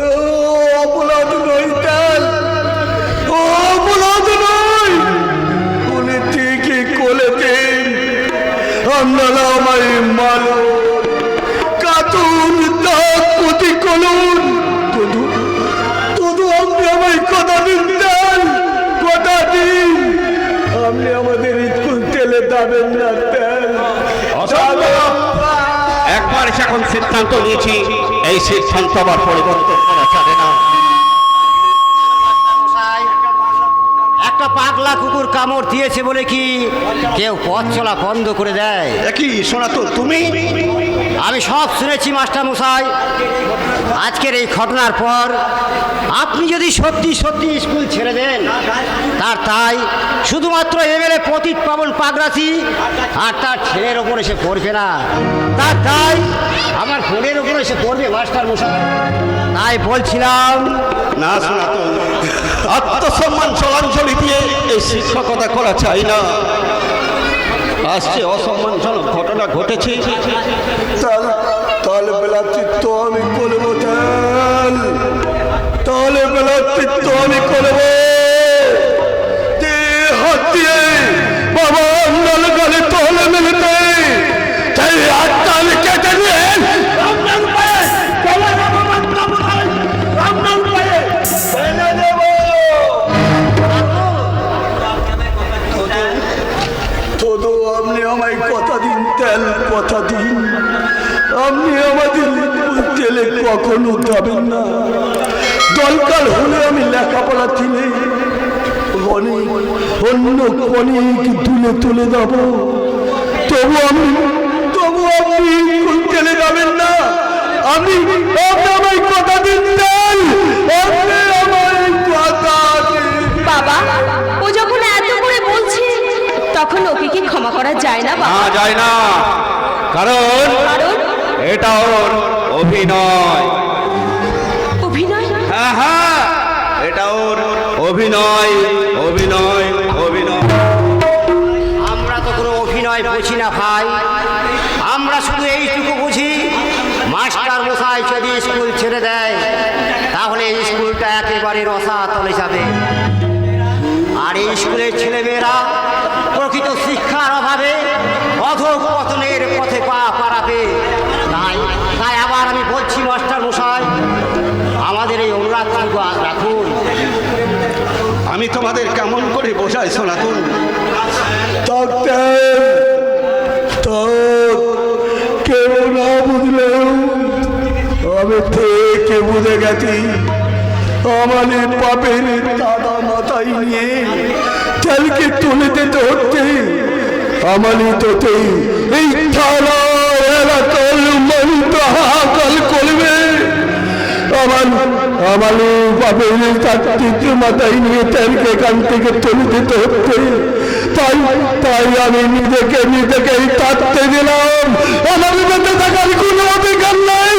ও অপরাধ নয় তেল, ও অপরাধ নয়। উনি ঠিকই করেছেন, আপনারা আমায় মানো, কাতুন দাগ প্রতি করুন, শুধু শুধু আপনি আমায় কথা দিন তেল, কথা দিন। আপনি আমাদের স্কুল ছেলে যাবেন না তেল। একবার এখন সিদ্ধান্ত নিয়েছি, এই সিদ্ধান্ত আবার পরিবর্তন করা যাবে না। একটা পাগলা কুকুর কামড় দিয়েছে বলে কি কেউ পথ চলা বন্ধ করে দেয়? একই শোনা তো তুমি? আমি সব শুনেছি মাস্টার মশাই। আজকের এই ঘটনার পর আপনি যদি সত্যি সত্যি স্কুল ছেড়ে দেন, তাই শুধুমাত্র এমএলএ পতিত পাবন পাগরাসি আর তার ছেলের ওপর এসে পড়বে না, তাই আমার ফোনের ওপর এসে পড়বে মাস্টার মশাই। তাই বলছিলাম, না শোনা তো, আত্মসম্মান চলাঞ্জলি দিয়ে এই শিক্ষকতা করা চাই না। আজকে অসম্মানজনক ঘটনা ঘটেছে, তাহলে বেলাচিত্ত আমি করবো তেল, তাহলে বেলাচিত্ত আমি করবো। যে হাত দিয়ে বাবা অন্যান্য গালে তহলে মেলেতে তাই হাতটা আমি কেটে নিয়ে শুধু আপনি আমায় কথা দিন তেল, কথা দিন, আপনি আমাদের তেলে কখনো যাবেন না। দরকার হলে আমি লেখাপড়া থেকে অনেক অন্য অনেক দূরে তুলে যাব, তবু আপনি তেলে যাবেন না। আপনি আমায় কথা দিন তেল, আপনি আমায় কথা দিন। বাবা ও যখন এত করে বলছে তখন ওকে কি ক্ষমা করা যায় না বাবা? না যায় না, কারণ কারণ এটা ওর অভিনয়। অভিনয়? হ্যাঁ হ্যাঁ, এটা ওর অভিনয়, অভিনয়, অভিনয়। আমরা তো কোনো অভিনয় বুঝি না ভাই, আমরা শুধু এইটুকু বুঝি, মাস্টার মশাই যদি স্কুল ছেড়ে দেয় তাহলে এই স্কুলটা একেবারে রসাতলে যাবে, আর এই স্কুলের ছেলেমেয়েরা প্রকৃত শিক্ষার অভাবে অধঃপতনের পথে পা বাড়াবে। তাই আবার আমি বলছি মাস্টার মশাই, আমাদের এই অনুরাগটুকু রাখুন। আমি তোমাদের কেমন করে বোঝাই সনাতন? কেউ না বুঝলেও আমি থেকে বুঝে গেছি আমাদের পাপের দাদা মাথায় নিয়ে তেলকে তুলে দিতে হচ্ছে। আমালি তোতে এই থানা এলাকার মানুষ তো হাহাকার করবে। আমালি পাপের চারটিকে মাথায় নিয়ে তেলকে এখান থেকে তুলে দিতে হচ্ছে। তাই আমি নিজেকেই তাড়তে দিলাম। আমার বেঁচে থাকার কোনো অধিকার নেই।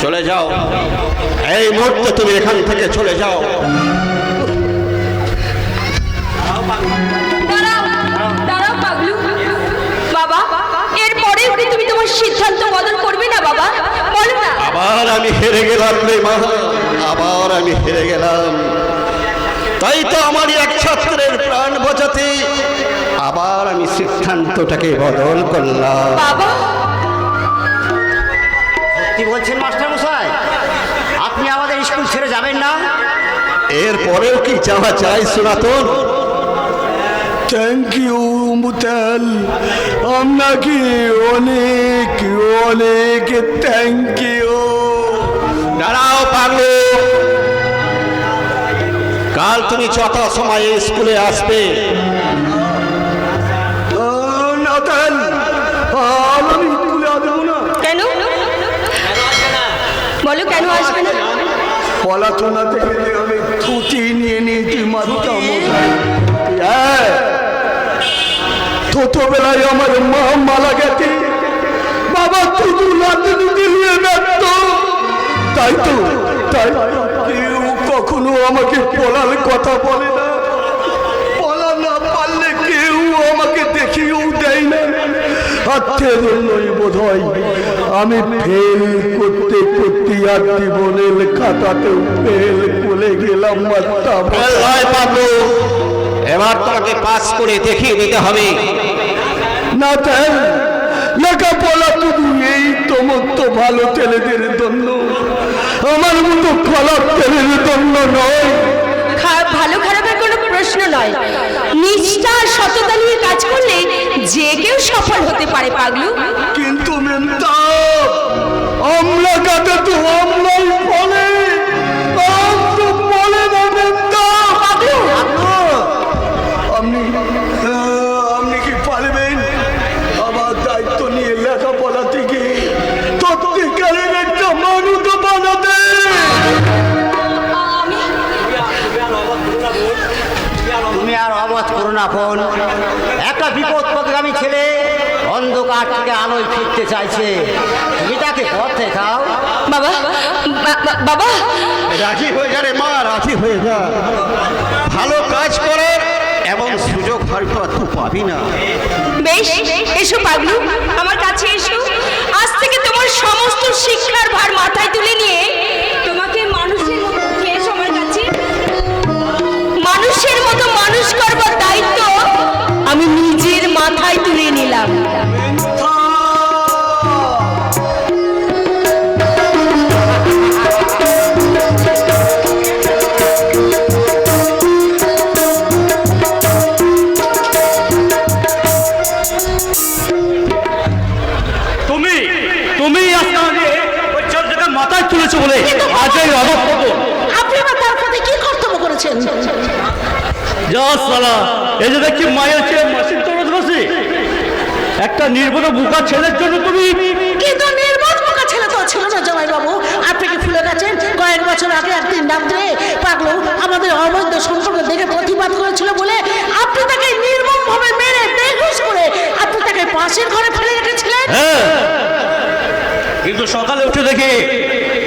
চলে যাও, এই মুহূর্তে তুমি এখান থেকে চলে যাও। দাঁড়াও পাগলু। বাবা, এরপরেও কি তুমি তোমার সিদ্ধান্ত বদল করবে না বাবা? বলো না। আবার আমি হেরে গেলাম রে মা, আবার আমি হেরে গেলাম। তাই তো আমার এক ছাত্রের প্রাণ বাঁচাতে আবার আমি সিদ্ধান্তটাকে বদল করলাম। বাবা, কি বলছেন মাস্টার মশাই? আপনি আমাদের স্কুল ছেড়ে যাবেন না? এরপরেও কি যাওয়া চাই সনাতন? থ্যাংক ইউ মুতাল, আপনাকে অনেক অনেক থ্যাংক ইউ। দাঁড়াও পাগলু, কাল তুমি যথা সময়ে স্কুলে আসবে। নাতাল, আমি স্কুলে আসবো না। কেন? বলো কেন আসবে না? পলাতনা থেকে যে আমি ছুটি নিয়ে নিয়েছি মাত্রা মশাই। ছোটবেলায় আমার মা মারা গেছে, বাবা শুধু নাতনি নিয়ে ব্যস্ত। তাই কেউ কখনো আমাকে পলার কথা বলে না। পলা না পারলে কেউ আমাকে দেখিয়েও দেয় না। হাতের জন্যই বোধ হয় আমি ফেল করতে আর জীবনের খাতাতেও ফেল করে গেলাম। পাগলু, এবার তোমাকে পাস করে দেখিয়ে দিতে হবে। না তাই লেখাপড়া শুধু এই সমস্ত ভালো ছেলেদের জন্য, আমার মতো খারাপ ছেলেদের জন্য নয়। ভালো খারাপের কোনো প্রশ্ন নয়। নিষ্ঠা আর সততা নিয়ে কাজ করলে যে কেউ সফল হতে পারে পাগলু। কিন্তু মেনতা আমরা কাছে তো আমরাই বলে বলে না মেনতা। পাগলু, আপনি কি পারবেন আমার দায়িত্ব নিয়ে লেখাপড়া থেকে সত্যিকারের একটা মানুষ বানাতে? তুমি আর অবাধ করো না ফোন। একটা বিপদগামী ছেলে অন্ধকার থেকে আলোয় ফিরতে চাইছে, তুমি তাকে পথ দেখাও। বাবা, বাবা, রাজি হয়ে যা রে মা, রাজি হয়ে যা। ভালো কাজ করার এমন সুযোগ হয়তো আর তুই পাবি না। বেশ, এসো পাগলু, আমার কাছে এসো। আজ থেকে তোমার সমস্ত শিক্ষার ভার মাথায় তুলে নিয়ে তোমাকে মানুষের মতো এসো আমার কাছে। মানুষের মতো মানুষ করবার দায়িত্ব আমি নিজের মাথায় তুলে নিলাম। তুমি আজকে আমাকে ওই ছেলেটাকে মাথায় তুলেছো বলে আজ এই অভাব পাবো। আপনি আমার তার প্রতি কি কর্তব্য করেছেন? যা সালা, এই যে দেখছি মায়ের চেয়ে মাসির তরফ বসে একটা নির্বোধ বোকা ছেলের জন্য তুমি। কিন্তু নির্বোধ বোকা ছেলে তো ছিল না জামাইবাবু। আপনি কি ভুলে গেছেন কয়েক বছর আগে একদিন রাত্রে পাগলু আমাদের অবৈধ সম্পর্ক দেখে প্রতিবাদ করেছিল বলে আপনি তাকে নির্মমভাবে মেরে বেহুশ করে আপনি তাকে পাশের ঘরে ফেলে রেখেছিলেন? হ্যাঁ, কিন্তু সকালে উঠে দেখি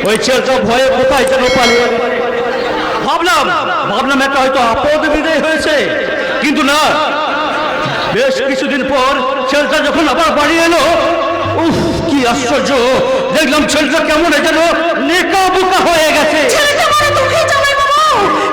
ওই ছেলেটা ভয়ে কোথায় যেন পালিয়ে গেছে। ভাবলাম একটা হয়তো আপদ বিদায় হয়েছে, কিন্তু না। বেশ কিছুদিন পর ছেলেটা যখন আবার বাড়ি এলো, উফ কি আশ্চর্য, দেখলাম ছেলেটা কেমন যেন নেকা বোকা হয়ে গেছে। ছেলেটা বড় দুঃখী জামাইবাবু,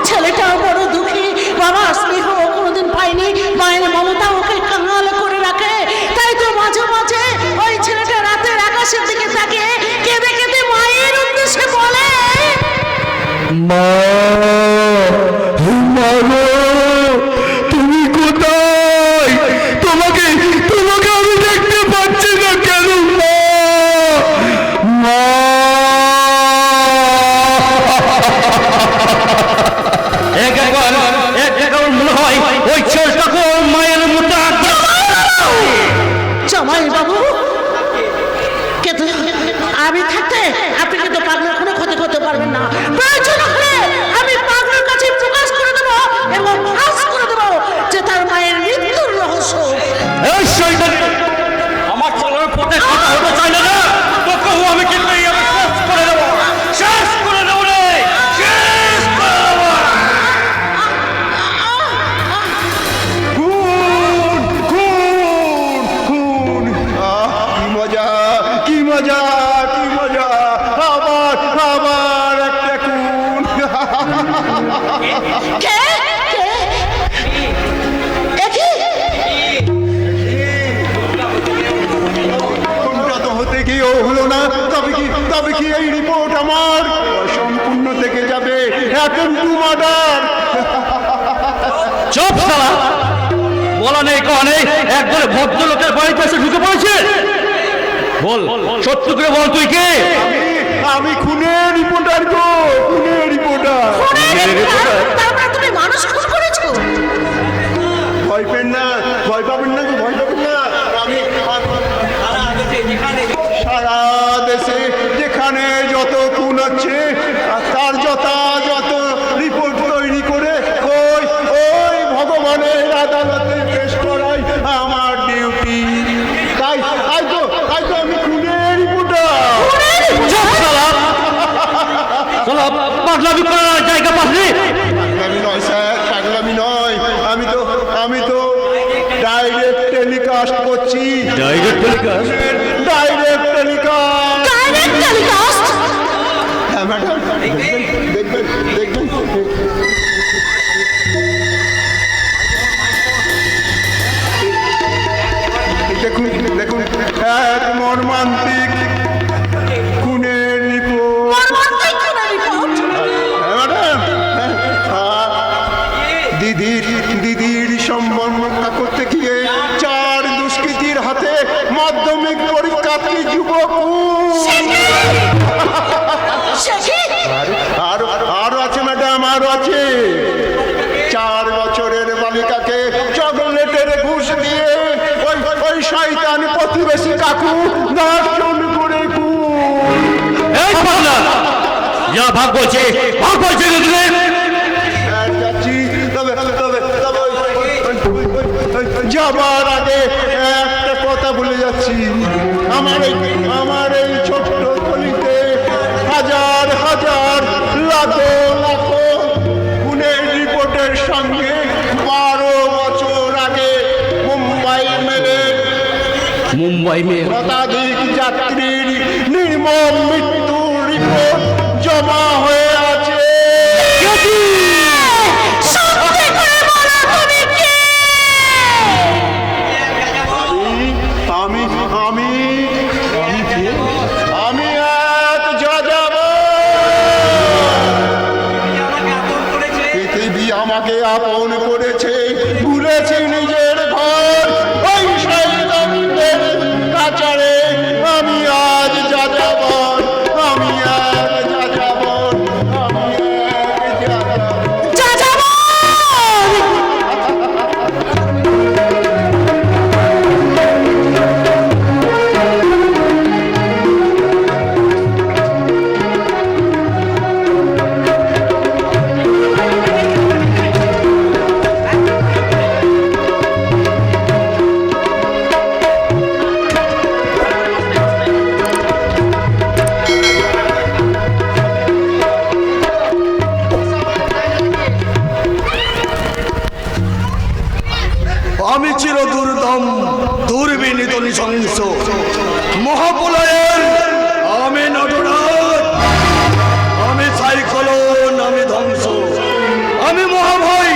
ছেলেটা বড় দুঃখী। বাবা স্নেহ কোনোদিন পায়নি, মায়ের মমতা ওকে কাঙাল করে রাখে। তাই তো মাঝে মাঝে ওই ছেলেটা রাতের আকাশের দিকে তাকিয়ে কেঁদে কেঁদে মায়ের উদ্দেশ্যে বলে, মা, তুমি কোথায়? তোমাকে আমি দেখতে পাচ্ছি না আমি থাকতে আপনি কিন্তু পাগলের কোনো ক্ষতি করতে পারবেন না। প্রয়োজন হলে আমি পাগলের কাছে প্রকাশ করে দেবো এবং ফাঁস করে দেবো যে তার মায়ের মৃত্যুর রহস্য। এই শয়তানি, আমার চলার পথে কথা হতে চাই না না, তোকে আমি কিন্তু আমি শেষ করে দেবো, শেষ করে দেবো রে, শেষ করে দেবো। খুন খুন খুন কি মজা কি মজা কি মজা, আবার আবার একটা খুন। কে কে একি কোনটা তো হতে গিয়েও হলো না, তবে কি এই রিপোর্ট আমার সম্পূর্ণ থেকে যাবে। এখন টু মার্ডার। চুপ শালা, বলা নেই কওয়া নেই, একবারে ভদ্রলোকের বাড়িতে এসে ঢুকে পড়েছে। বল, সত্য করে বল তুই কে? আমি খুনের রিপোর্টার গো, খুনের রিপোর্টার। তার মানে তুমি মানুষ খুন করেছো? ভয় পেন না, ভয় পাবেন না গো, ভয় পাবেন না। আমি সারা দেশে যেখানে যত খুন হচ্ছে তার যথাযথ রিপোর্ট তৈরি করে ওই ওই ভগবানের আদালতে পেশ করাই আমার ডিউটি। তাই তো আমি খুনের রিপোর্টার। চুপ শালা, শালা পাগলামি করার জায়গা পাসনি। পাগলামি নয় স্যার, পাগলামি নয়। আমি তো ডাইরেক্ট টেলিকাস্ট করছি। Direct telecast? Direct telecast. Direct telecast? হ্যাঁ ম্যাডাম, দেখবেন দেখুন এক মর্মান্তিক খুনের রিপোর্ট। মর্মান্তিক খুনের রিপোর্ট? ম্যাডাম, দিদির সম্মান রক্ষা করতে গিয়ে 4 দুষ্কৃতীর হাতে মাধ্যমিক পরীক্ষার্থী যুবক। আরো আছে ম্যাডাম, আরো আছে। 4 বছরের বালিকাকে চকলেটের ঘুষ দিয়ে ওই শয়তান প্রতিবেশী কাকু দর্শন করে খুন। এই পাগলা, যা ভাগ বলছে যাচ্ছি, তবে যাবার আগে একটা কথা বলে যাচ্ছি। আমার এই ছোট্ট গলিতে হাজার হাজার লাখো লাখো খুনের রিপোর্টের সঙ্গে 12 বছর আগে মুম্বাই মেয়ে শতাধিক যাত্রীর নির্মম মৃত্যুর রিপোর্ট জমা হয়ে আছে। সত্যি করে বলো তুমি কে? আমি এক যাযাবর। পৃথিবী আমাকে আপন করেছে, ভুলেছি নিজের ঘর। ওই শয়তানদের কাছারে আমি আজ যাযাবর, আমি এক যাযাবর, আমি এক যাযাবর। যাযাবর! আমি চির দুর্দম দুর্বিনীত নৃশংস মহাপ্রলয়ের আমি নটরাজ, আমি সাইক্লোন, আমি ধ্বংস, আমি মহাভয়,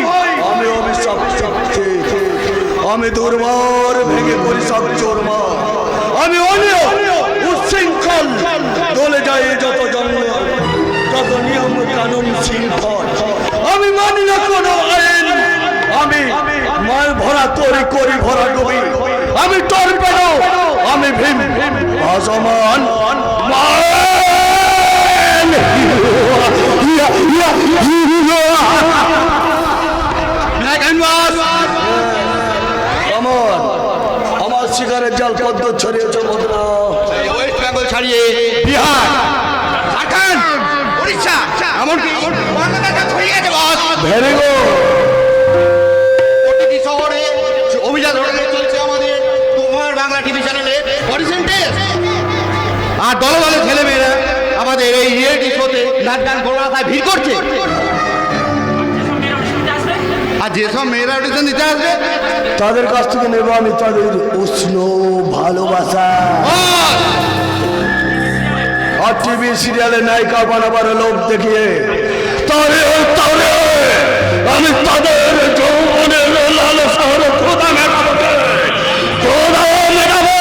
আমি অভিশাপ, আমি দুর্বার ভেঙে পড়ি সব চোরমা, আমি অনিয় উচ্ছৃঙ্খল দলে যাই যত জন্ম, যত নিয়ম কানুন শৃঙ্খল, আমি মানি না কোনো আইন, আমি মাল ভরা তরি করি ভরা ডুবি, আমি টর্পেডো, আমি ভীম ভাসমান আমার শিকারের জাল পদ্ম ছড়িয়েছে বদলা। ওয়েস্ট বেঙ্গল ছাড়িয়ে বিহার, ঝাড়খণ্ড, উড়িষ্যা, এমনকি বাংলাদেশে ছড়িয়ে গেছে বস। Very good. প্রতিটি শহরে যে অভিযান ধরে চলছে আমাদের তোমার বাংলা টিভি চ্যানেলে অডিশন টেস্ট। আর দলে দলে ছেলেমেয়েরা আমাদের এই রিয়েলিটি শোতে নাচ গান কলকাতায় ভিড় করছে। আর যেসব মেয়েরা অডিশন দিতে আসবে তাদের কাছ থেকে নেব আমি তাদের উষ্ণ ভালোবাসা। আর টিভি সিরিয়ালে নায়িকা বানাবার লোক দেখিয়ে আমি তাদের যৌবনের লালসার খোদা মেটাবো।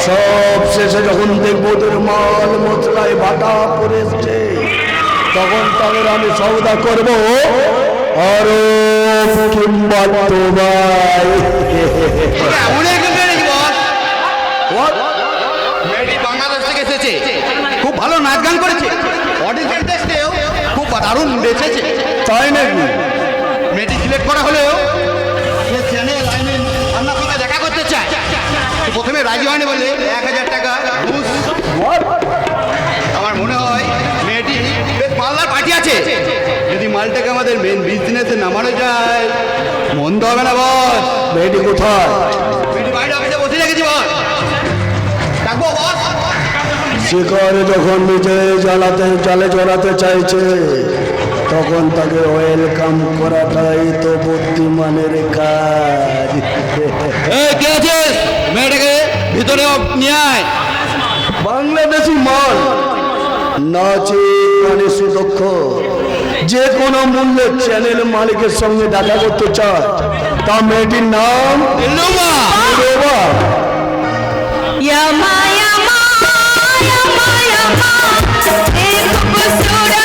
সব শেষে যখন দেখবো ওদের মাল মশলায় বাটা পড়ে এসছে, তখন তাদের আমি সওদা করবো আরো কিংবা তোমায়। এমন একটা মেয়ে বস, মেয়েটি বাংলাদেশ থেকে এসেছে, খুব ভালো নাচ গান করেছে, অডিশন টেস্টেও খুব দারুণ বেঁচেছে। তাই নাকি? মেয়েটি সিলেক্ট করা হলেও সে চ্যানেল আপনার সঙ্গে দেখা করতে চায়। তো প্রথমে রাজি হয়নি বলে 1000 টাকা ঘুষ। আমার মনে হয় মেয়েটি বেশ মালদার পার্টি আছে, যদি মালটাকে আমাদের মেন বিজনেসে নামানো যায় মন্দ হবে না বস। মেয়েটি কোথায়? মেয়েটি বাইরে অফিসে বসে রেখেছি বস, ডাকবো বস? শিকার যখন নিজে জালে জড়াতে চাইছে, তখন তাকে ওয়েলকাম করাটাই তো বুদ্ধিমানের কাজ। কে আছিস? মেয়েটাকে ভিতরে নিয়ে আয়। বাংলাদেশি মাল, নাচে গানে সুদক্ষ, যে কোনো মূল্যে চ্যানেল মালিকের সঙ্গে দেখা করতে চায়। তা মেয়েটির নাম দিলরুবা। দিলরুবা। या माया माया माया माँ एक खूबसूरत